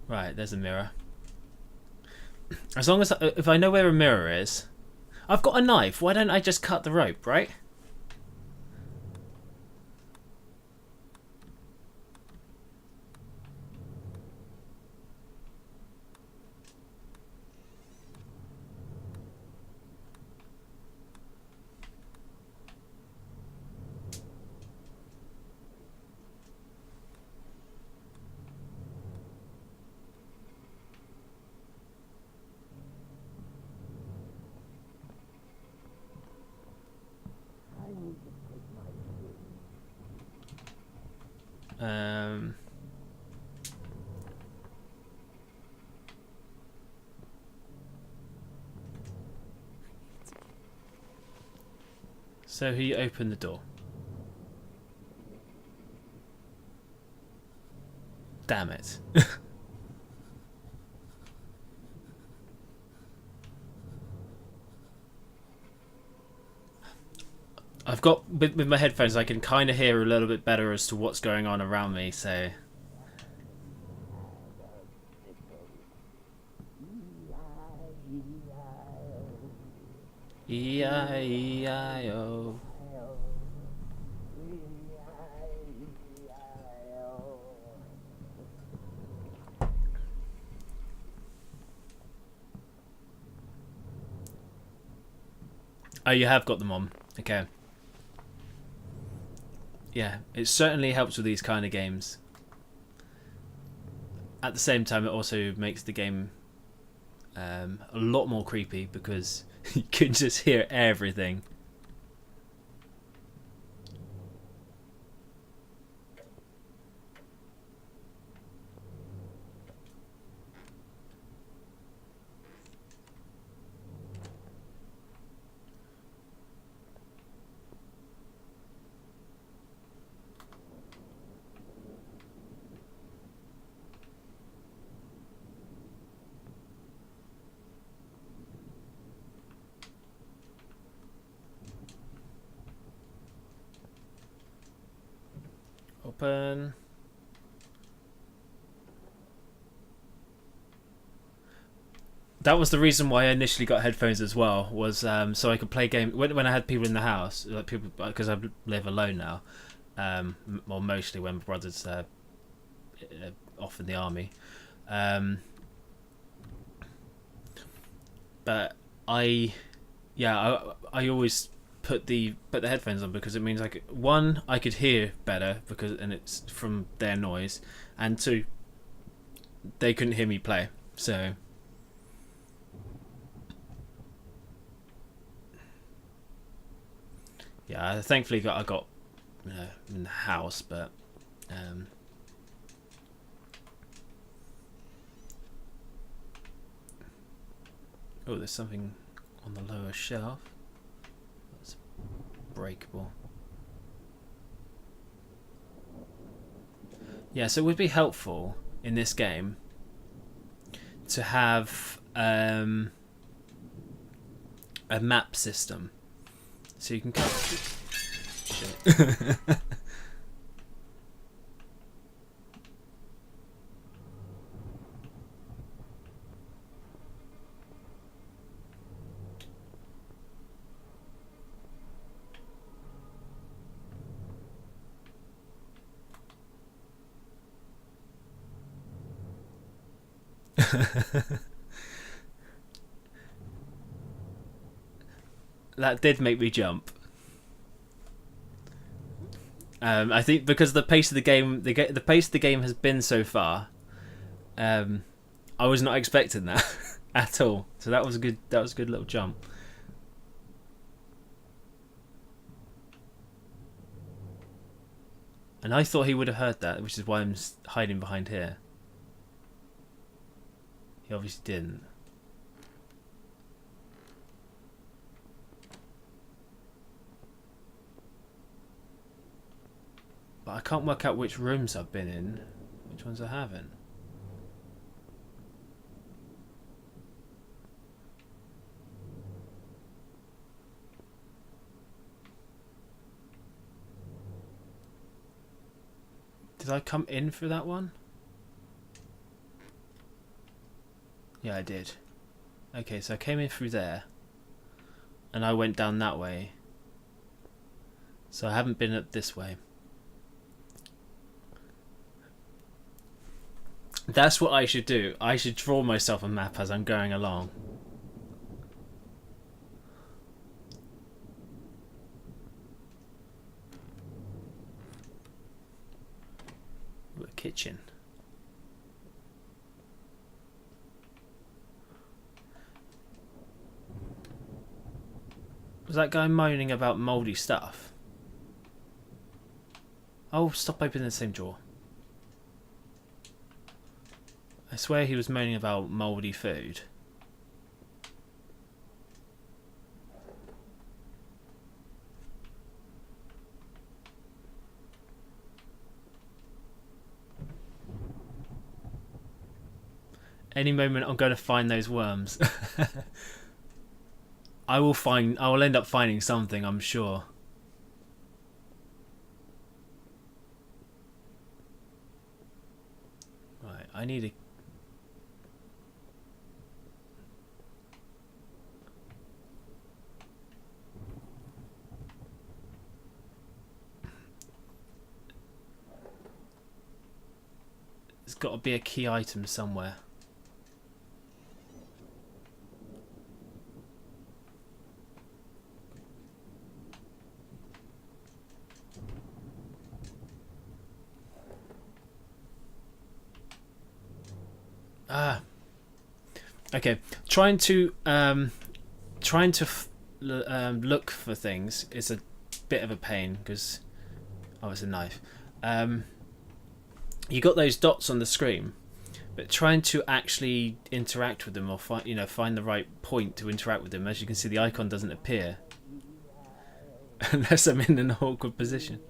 Right, there's a mirror. As long as if I know where a mirror is, I've got a knife. Why don't I just cut the rope, right? So he opened the door. Damn it. I've got with my headphones I can kind of hear a little bit better as to what's going on around me, so E-I-E-I-O. Oh, you have got them on. Okay. Yeah, it certainly helps with these kind of games. At the same time, it also makes the game a lot more creepy because you can just hear everything. Open. That was the reason why I initially got headphones as well, was so I could play games when I had people in the house, like people, because I live alone now, well, mostly when my brother's off in the army, but I always put the headphones on because it means like, one, I could hear better because, and it's from their noise, and two, they couldn't hear me play, so. Yeah, thankfully I got in the house, but oh, there's something on the lower shelf that's breakable. Yeah, so it would be helpful in this game to have a map system. So you can cut. Shit. That did make me jump. I think because the pace of the game, the pace of the game has been so far, I was not expecting that at all. So that was a good little jump. And I thought he would have heard that, which is why I'm hiding behind here. He obviously didn't. But I can't work out which rooms I've been in, which ones I haven't. Did I come in through that one? Yeah, I did. Okay, so I came in through there, and I went down that way. So I haven't been up this way. That's what I should do. I should draw myself a map as I'm going along. Ooh, a kitchen. Was that guy moaning about mouldy stuff? Oh, stop opening the same drawer. I swear he was moaning about mouldy food. Any moment I'm going to find those worms. I will end up finding something, I'm sure. Right, I need a... There's got to be a key item somewhere. Ah, okay. Trying to look for things is a bit of a pain because it's a knife. You got those dots on the screen, but trying to actually interact with them or find the right point to interact with them, as you can see, the icon doesn't appear unless I'm in an awkward position.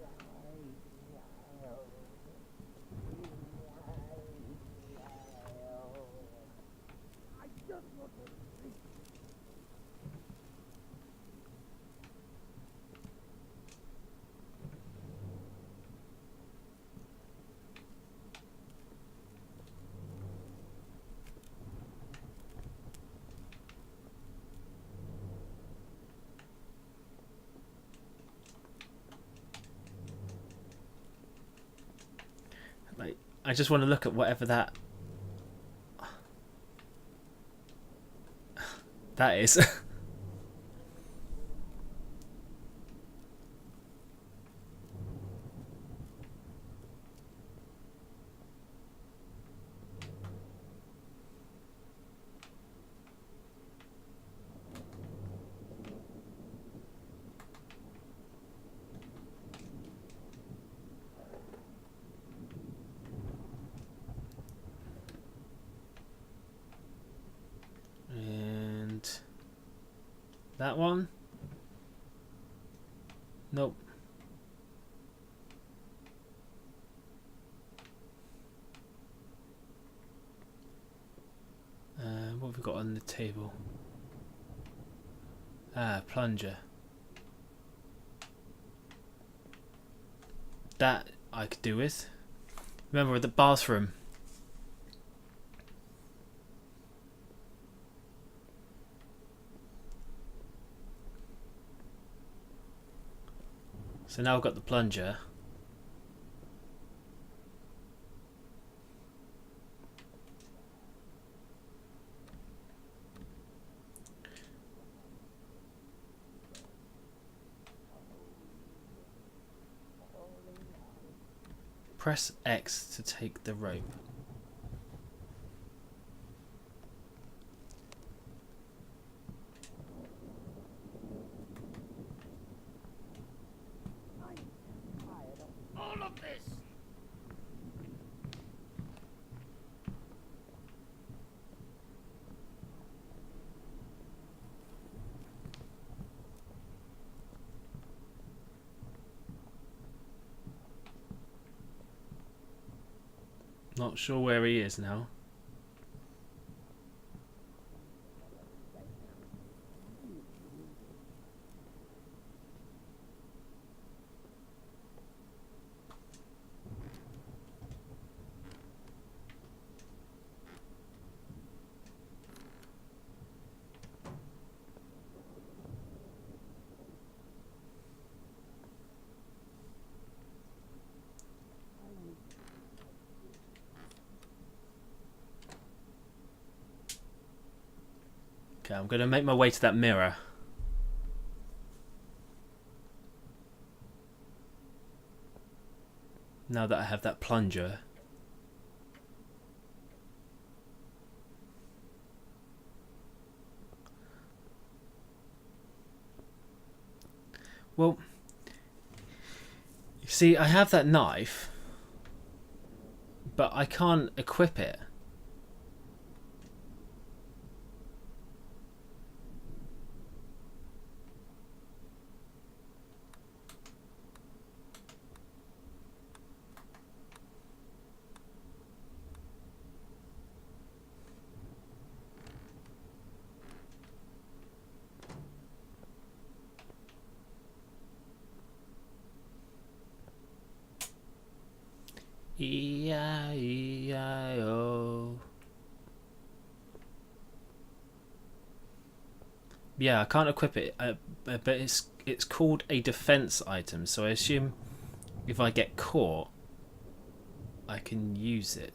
Like, I just want to look at whatever that is. And that one? Nope. What have we got on the table? Plunger. That I could do with. Remember the bathroom. So now I've got the plunger. Press X to take the rope. All of this! Not sure where he is now. Okay, I'm going to make my way to that mirror. Now that I have that plunger. Well, you see, I have that knife, but I can't equip it. E-I-E-I-O. Yeah, I can't equip it, but it's called a defense item, so I assume if I get caught, I can use it.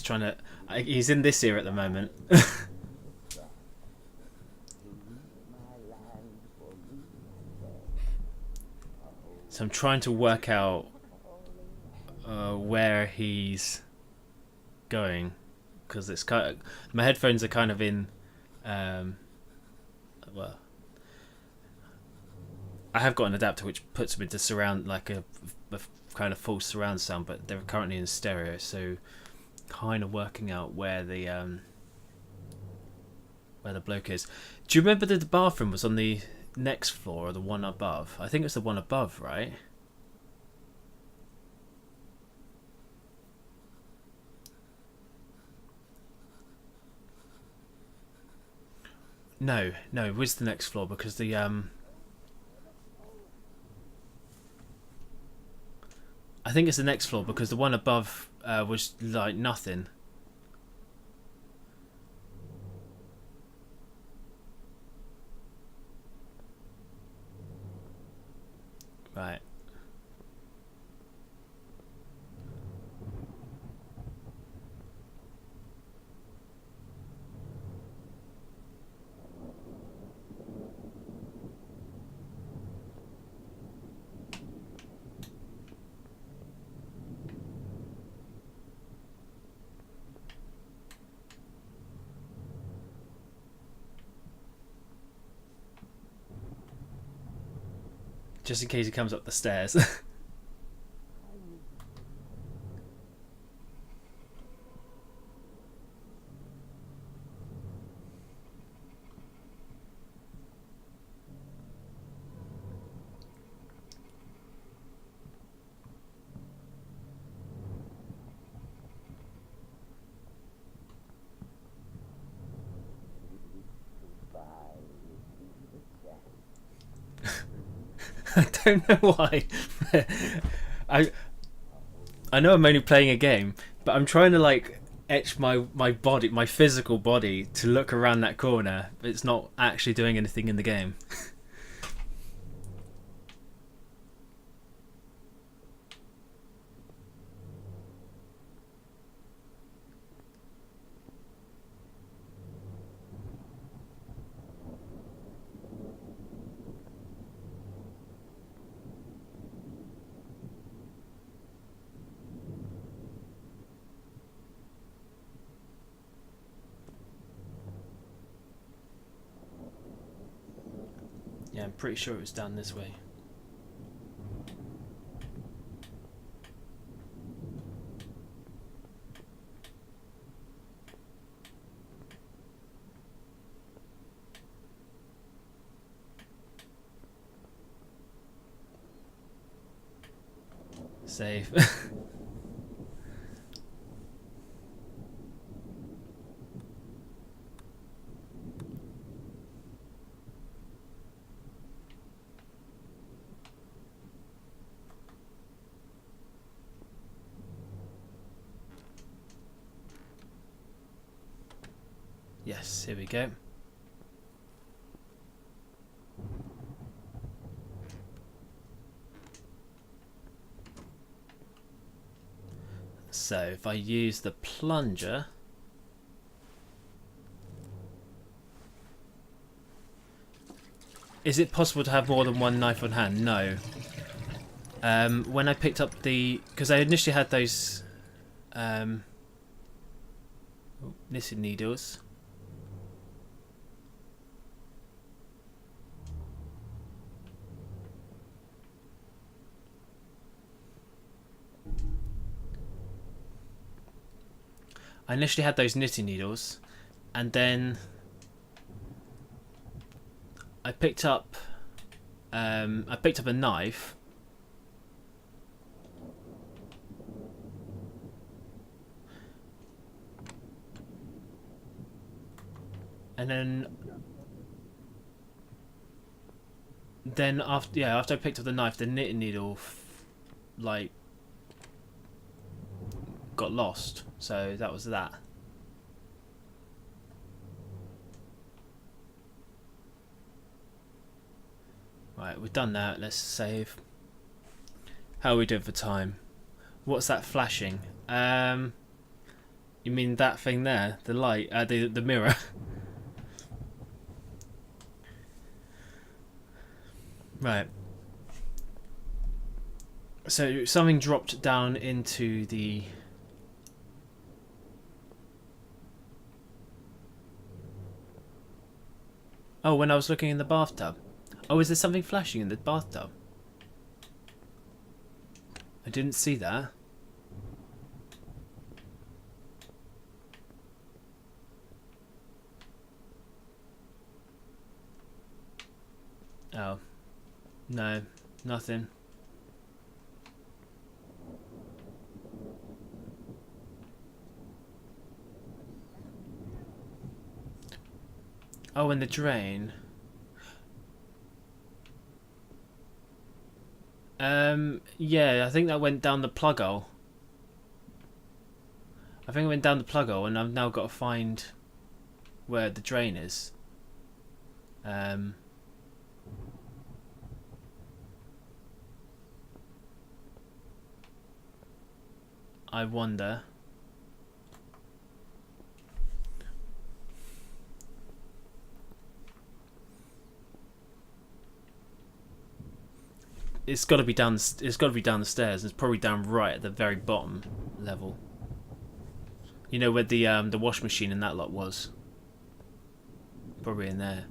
trying to. He's in this ear at the moment. So I'm trying to work out where he's going, because it's kind of, my headphones are kind of in. Well, I have got an adapter which puts them into surround, like a kind of full surround sound, but they're currently in stereo, so kind of working out where the bloke is. Do you remember that the bathroom was on the next floor or the one above? I think it's the one above, right? No, it was the next floor, because the I think it's the next floor, because the one above was like nothing. Right. Just in case he comes up the stairs. I don't know why. I know I'm only playing a game, but I'm trying to like etch my body, my physical body, to look around that corner. It's not actually doing anything in the game. Yeah, I'm pretty sure it was down this way. Save. Yes, here we go. So if I use the plunger, is it possible to have more than one knife on hand? No. When I picked up the, because I initially had those knitting needles. I initially had those knitting needles, and then I picked up a knife, and then after I picked up the knife, the knitting needle like got lost. So that was that. Right, we've done that. Let's save. How are we doing for time? What's that flashing? Yeah, You mean that thing there? The light? The mirror? Right. So something dropped down into the... Oh, when I was looking in the bathtub. Oh, is there something flashing in the bathtub? I didn't see that. Oh. No, nothing. Oh, and the drain. Yeah, I think that went down the plug hole. I think it went down the plug hole, and I've now got to find where the drain is. I wonder. It's got to be down. It's got to be down the stairs. It's probably down right at the very bottom level. You know where the wash machine and that lot was. Probably in there.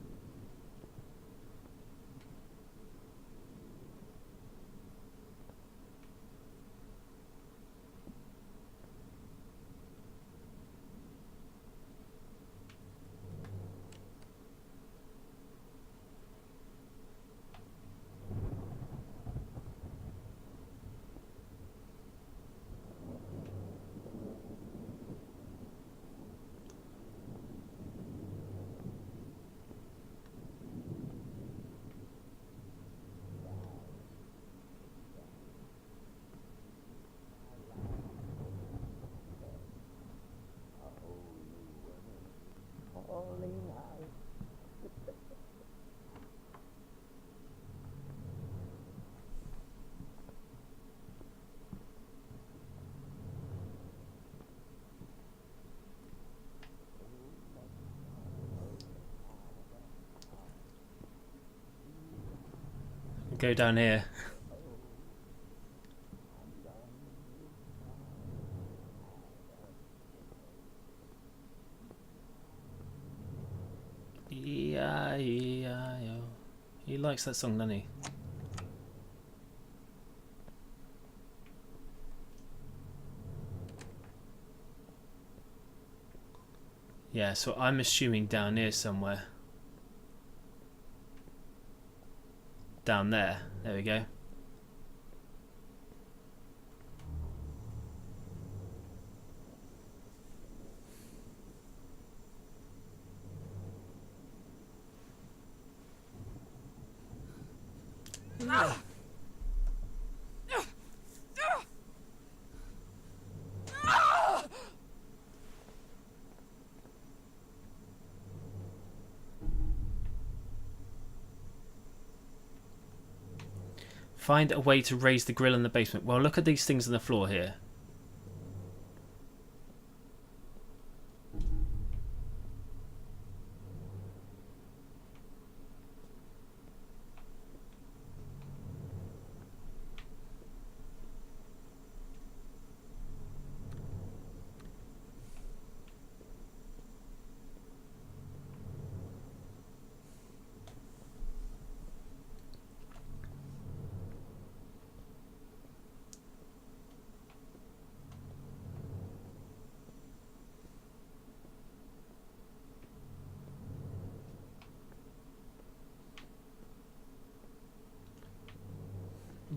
Go down here. E-I-E-I-O. He likes that song, doesn't he? Yeah, so I'm assuming down here somewhere. Down there. There we go. Find a way to raise the grill in the basement. Well, look at these things on the floor here.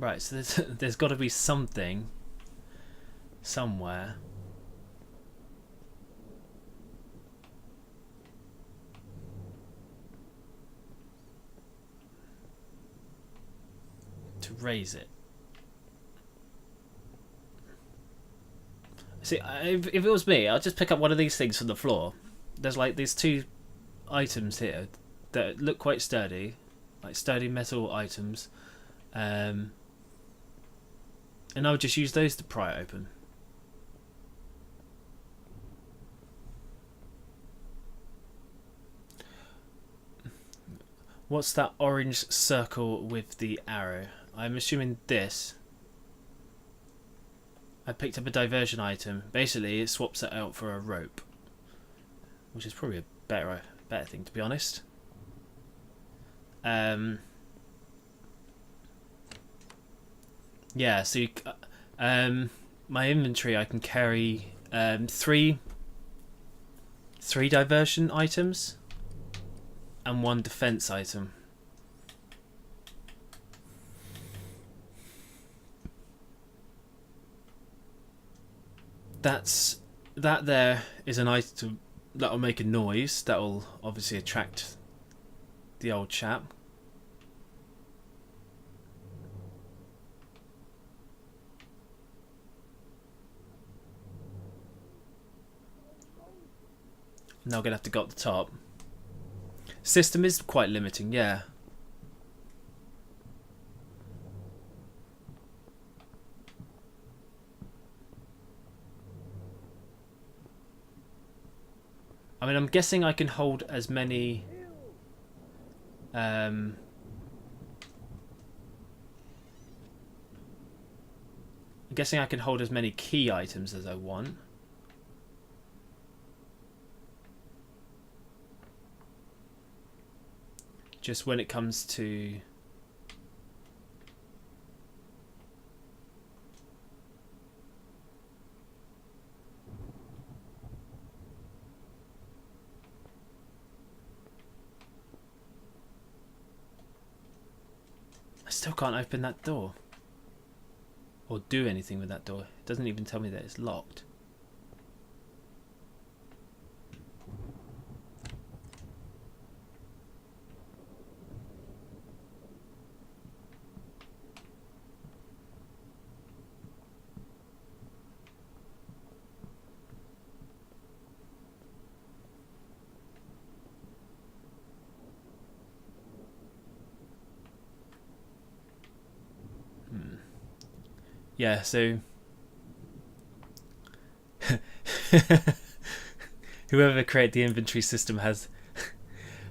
Right, so there's got to be something somewhere. To raise it. See, if it was me, I'd just pick up one of these things from the floor. There's like these two items here that look quite sturdy, like sturdy metal items. And I would just use those to pry it open. What's that orange circle with the arrow? I'm assuming this. I picked up a diversion item. Basically, it swaps it out for a rope, which is probably a better thing, to be honest. Yeah. So, my inventory, I can carry three diversion items and 1 defense item. That there is an item that'll make a noise that'll obviously attract the old chap. Now I'm gonna have to go up the top. System is quite limiting, yeah. I mean, I'm guessing I can hold as many I'm guessing I can hold as many key items as I want. Just when it comes to I still can't open that door or do anything with that door. It doesn't even tell me that it's locked. Yeah, so whoever created the inventory system has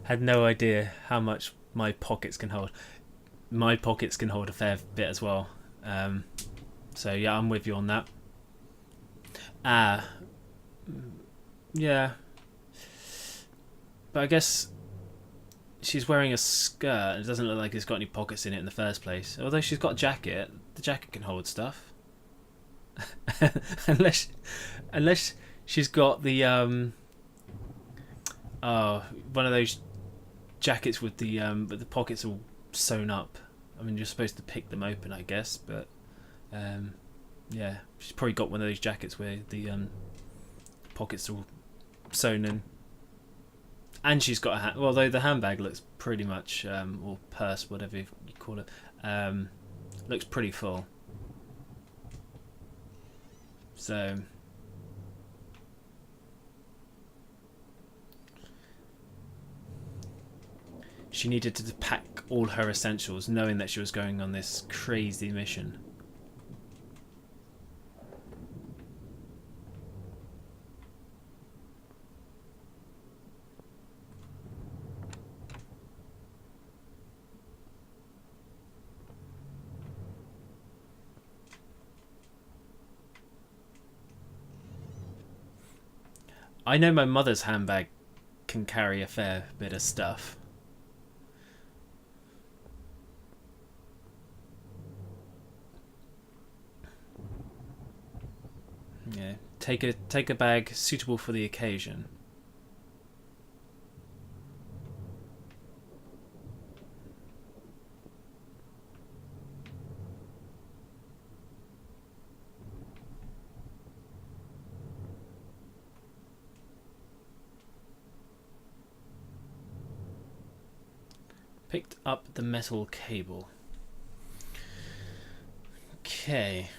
had no idea how much my pockets can hold. My pockets can hold a fair bit as well. So yeah, I'm with you on that. Yeah. But I guess she's wearing a skirt and it doesn't look like it's got any pockets in it in the first place. Although she's got a jacket. The jacket can hold stuff. unless she's got the one of those jackets with the pockets all sewn up. I mean, you're supposed to pick them open, I guess, but yeah, she's probably got one of those jackets where the pockets are all sewn in. And she's got a hand. Well, though the handbag looks pretty much, or purse, whatever you call it, looks pretty full. So she needed to pack all her essentials, knowing that she was going on this crazy mission. I know my mother's handbag can carry a fair bit of stuff. Yeah, take a bag suitable for the occasion. Picked up the metal cable. Okay.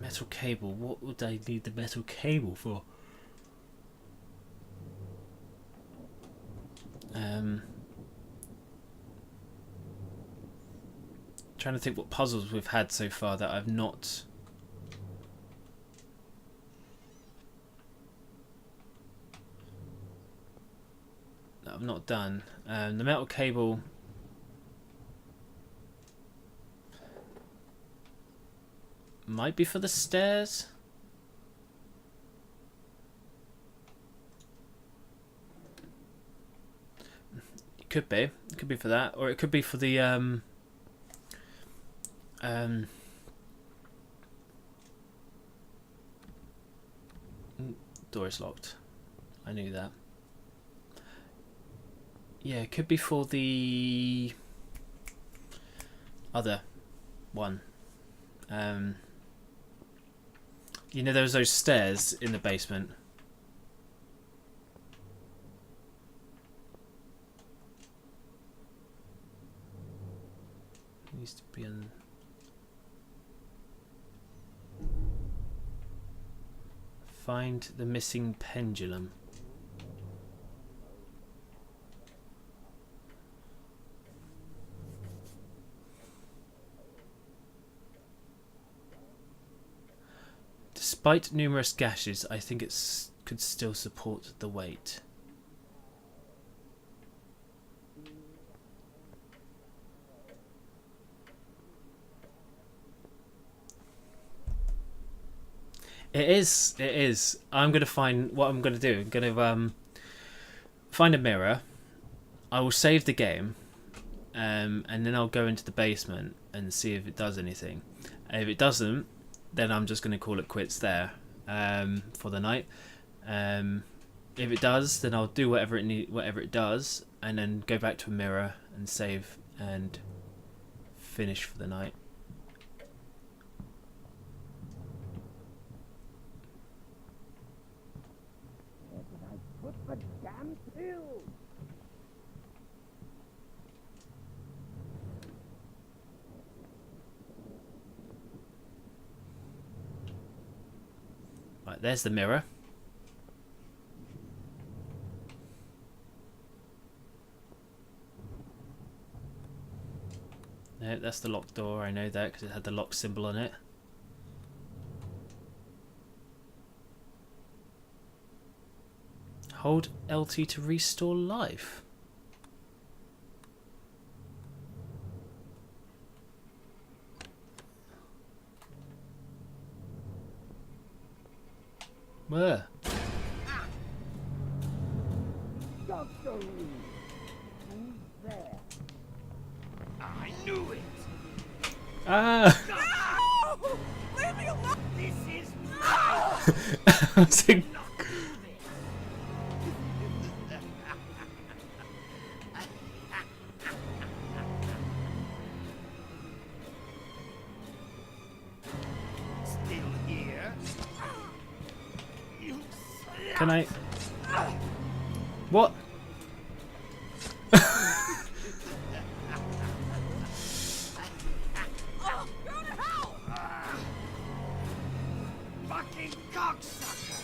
Metal cable. What would I need the metal cable for? Trying to think what puzzles we've had so far that I've not. that I've not done. The metal cable. Might be for the stairs. It could be. It could be for that, or it could be for the door is locked. I knew that. Yeah, it could be for the other one. You know, there was those stairs in the basement. It needs to be on. Find the missing pendulum. Despite numerous gashes, I think it could still support the weight. It is. I'm going to find what I'm going to do. I'm going to find a mirror. I will save the game, and then I'll go into the basement and see if it does anything. And if it doesn't, then I'm just going to call it quits there for the night. If it does, then I'll do whatever it does, and then go back to a mirror and save and finish for the night. Put the damn pill! Right, there's the mirror. No, that's the locked door. I know that because it had the lock symbol on it. Hold LT to restore life. Where? Dr. Reed, who's there? I knew it! Ah! No! Leave me alone! This is I was like, still here. You can I? What? Oh, go to hell! fucking cocksucker!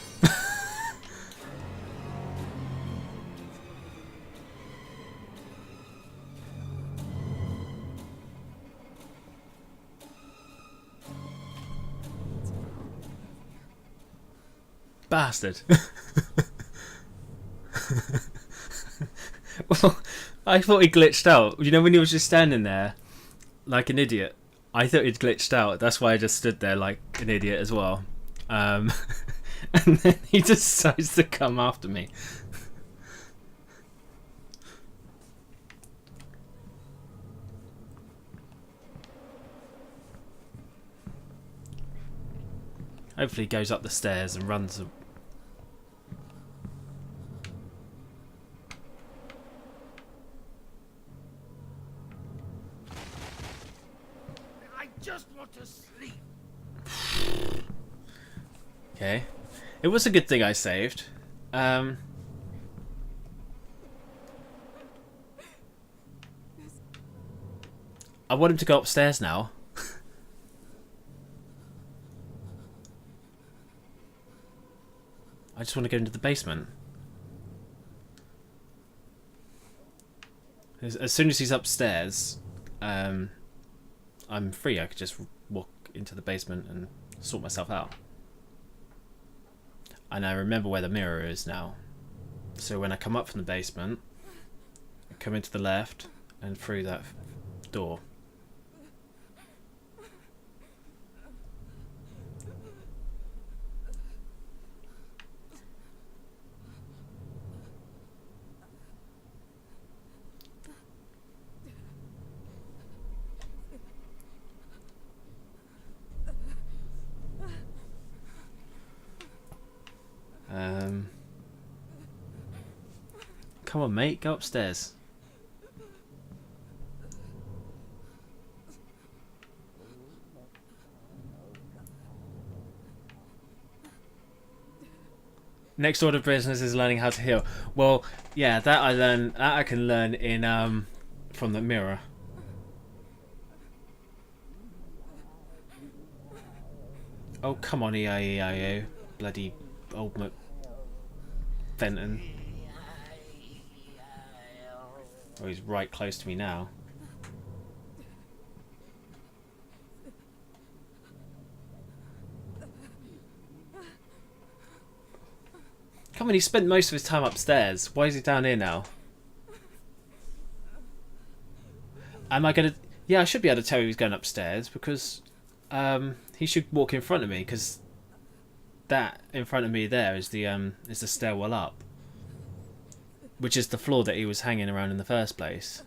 Bastard. Well, I thought he glitched out. You know, when he was just standing there like an idiot, I thought he'd glitched out. That's why I just stood there like an idiot as well. And then he decides to come after me. Hopefully he goes up the stairs and runs. I just want to sleep. Okay. It was a good thing I saved. I want him to go upstairs now. I just want to go into the basement. As soon as he's upstairs, I'm free. I could just walk into the basement and sort myself out. And I remember where the mirror is now. So when I come up from the basement, come into the left and through that door. Come on, mate, go upstairs. Next order of business is learning how to heal. Well, yeah, that I can learn in from the mirror. Oh, come on, EIEIO. Bloody old Fenton. Oh, he's right close to me now. Come on, he spent most of his time upstairs. Why is he down here now? Am I gonna... Yeah, I should be able to tell he's going upstairs because he should walk in front of me because that in front of me there is the stairwell up, which is the floor that he was hanging around in the first place.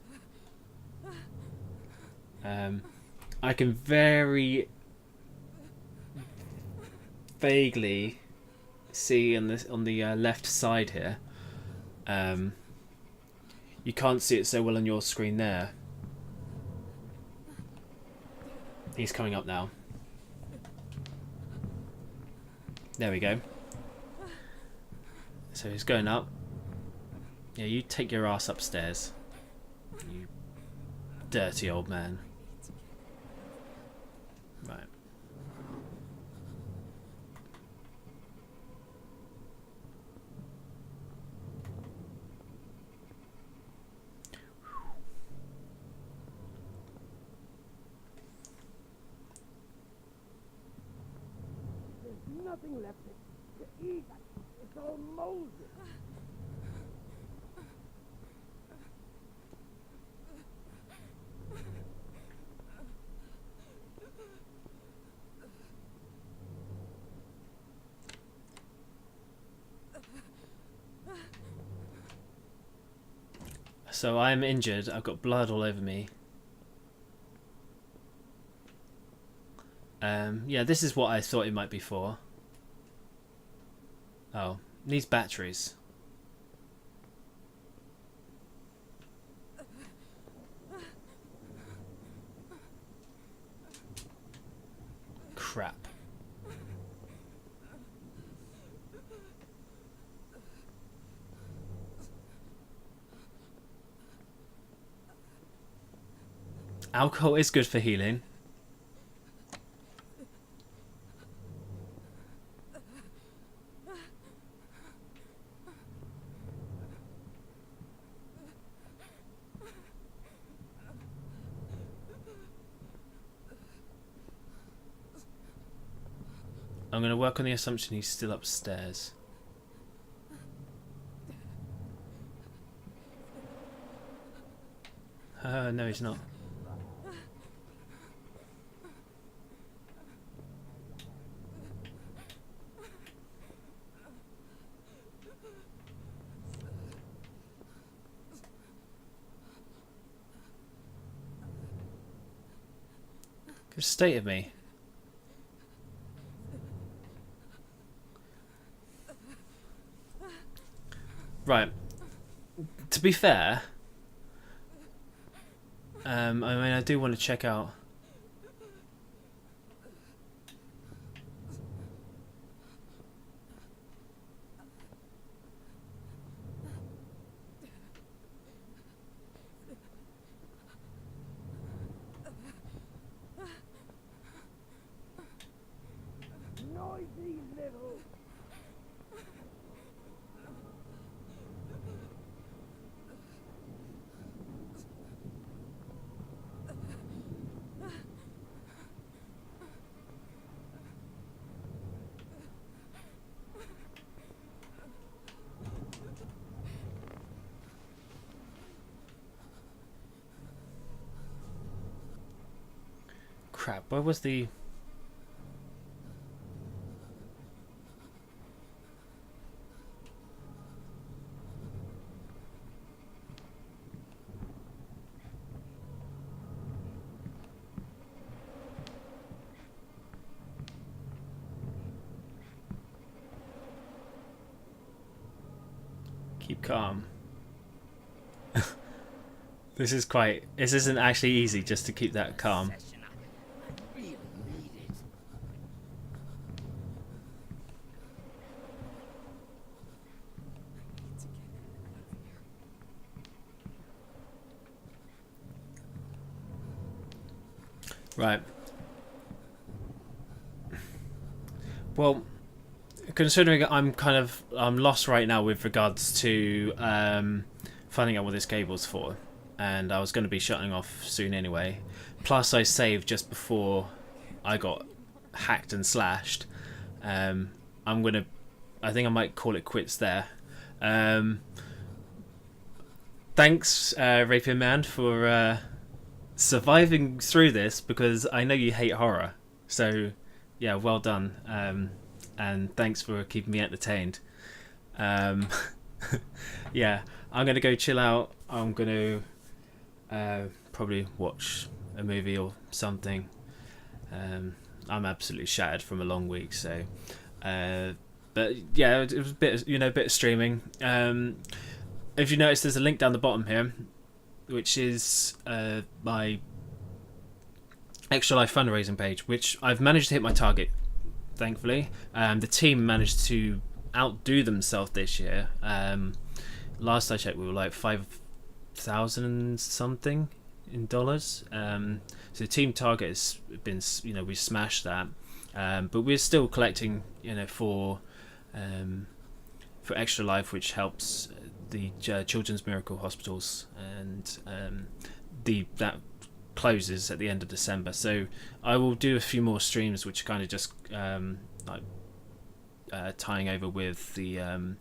I can very vaguely see on the left side here. You can't see it so well on your screen there. He's coming up now. There we go. So he's going up. Yeah, you take your ass upstairs. You dirty old man. Right. There's nothing left to eat. It's all molded. So I'm injured. I've got blood all over me. Yeah, this is what I thought it might be for. Oh, needs batteries. Crap. Alcohol is good for healing. I'm going to work on the assumption he's still upstairs. No, he's not. Good state of me. Right. To be fair, I mean, I do want to check out. Noisy little. crap, where was the... Keep calm. This isn't actually easy just to keep that calm. Session, I really need it. Right. Well, considering I'm lost right now with regards to finding out what this cable's for, and I was going to be shutting off soon anyway. Plus, I saved just before I got hacked and slashed. I think I might call it quits there. Thanks, Rapier Man, for surviving through this, because I know you hate horror. So, yeah, well done. And thanks for keeping me entertained. Yeah, I'm going to go chill out. I'm going to probably watch a movie or something. I'm absolutely shattered from a long week, so but yeah, it was a bit of streaming. If you notice, there's a link down the bottom here, which is my Extra Life fundraising page, which I've managed to hit my target, thankfully. The team managed to outdo themselves this year. Last I checked, we were like 5,000 something in dollars. So the team target has been, we smashed that. But we're still collecting, for Extra Life, which helps the Children's Miracle Hospitals, and that closes at the end of December. So I will do a few more streams, which are kind of just tying over with the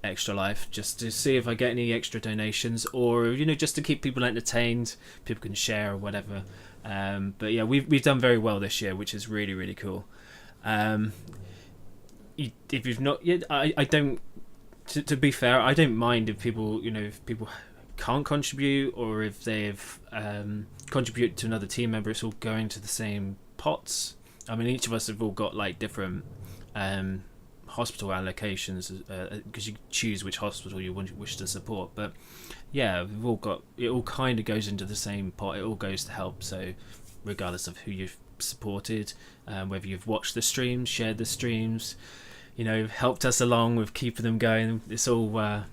Extra Life, just to see if I get any extra donations, or just to keep people entertained, people can share or whatever. But yeah, we've done very well this year, which is really, really cool. If you've not yet, I don't. To be fair, I don't mind if people can't contribute, or if they've contributed to another team member. It's all going to the same pots. I mean, each of us have all got like different hospital allocations, because you choose which hospital you wish to support. But yeah, we've all got it. All kind of goes into the same pot. It all goes to help. So regardless of who you've supported, whether you've watched the streams, shared the streams, helped us along with keeping them going, it's all good.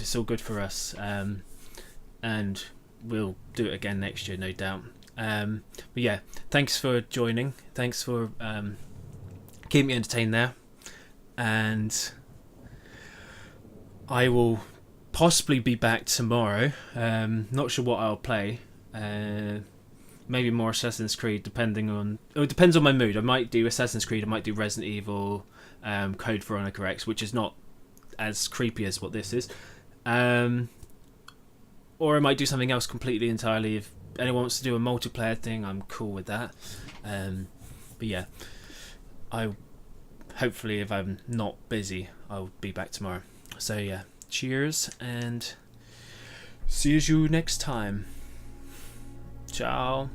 It's all good for us, and we'll do it again next year, no doubt. But yeah, thanks for joining. Thanks for keeping me entertained there, and I will possibly be back tomorrow. Not sure what I'll play. Maybe more Assassin's Creed, it depends on my mood. I might do Assassin's Creed, I might do Resident Evil, Code Veronica X, which is not as creepy as what this is. Or I might do something else completely entirely. If anyone wants to do a multiplayer thing, I'm cool with that. But yeah, hopefully if I'm not busy, I'll be back tomorrow. So yeah, cheers, and see you next time. Ciao.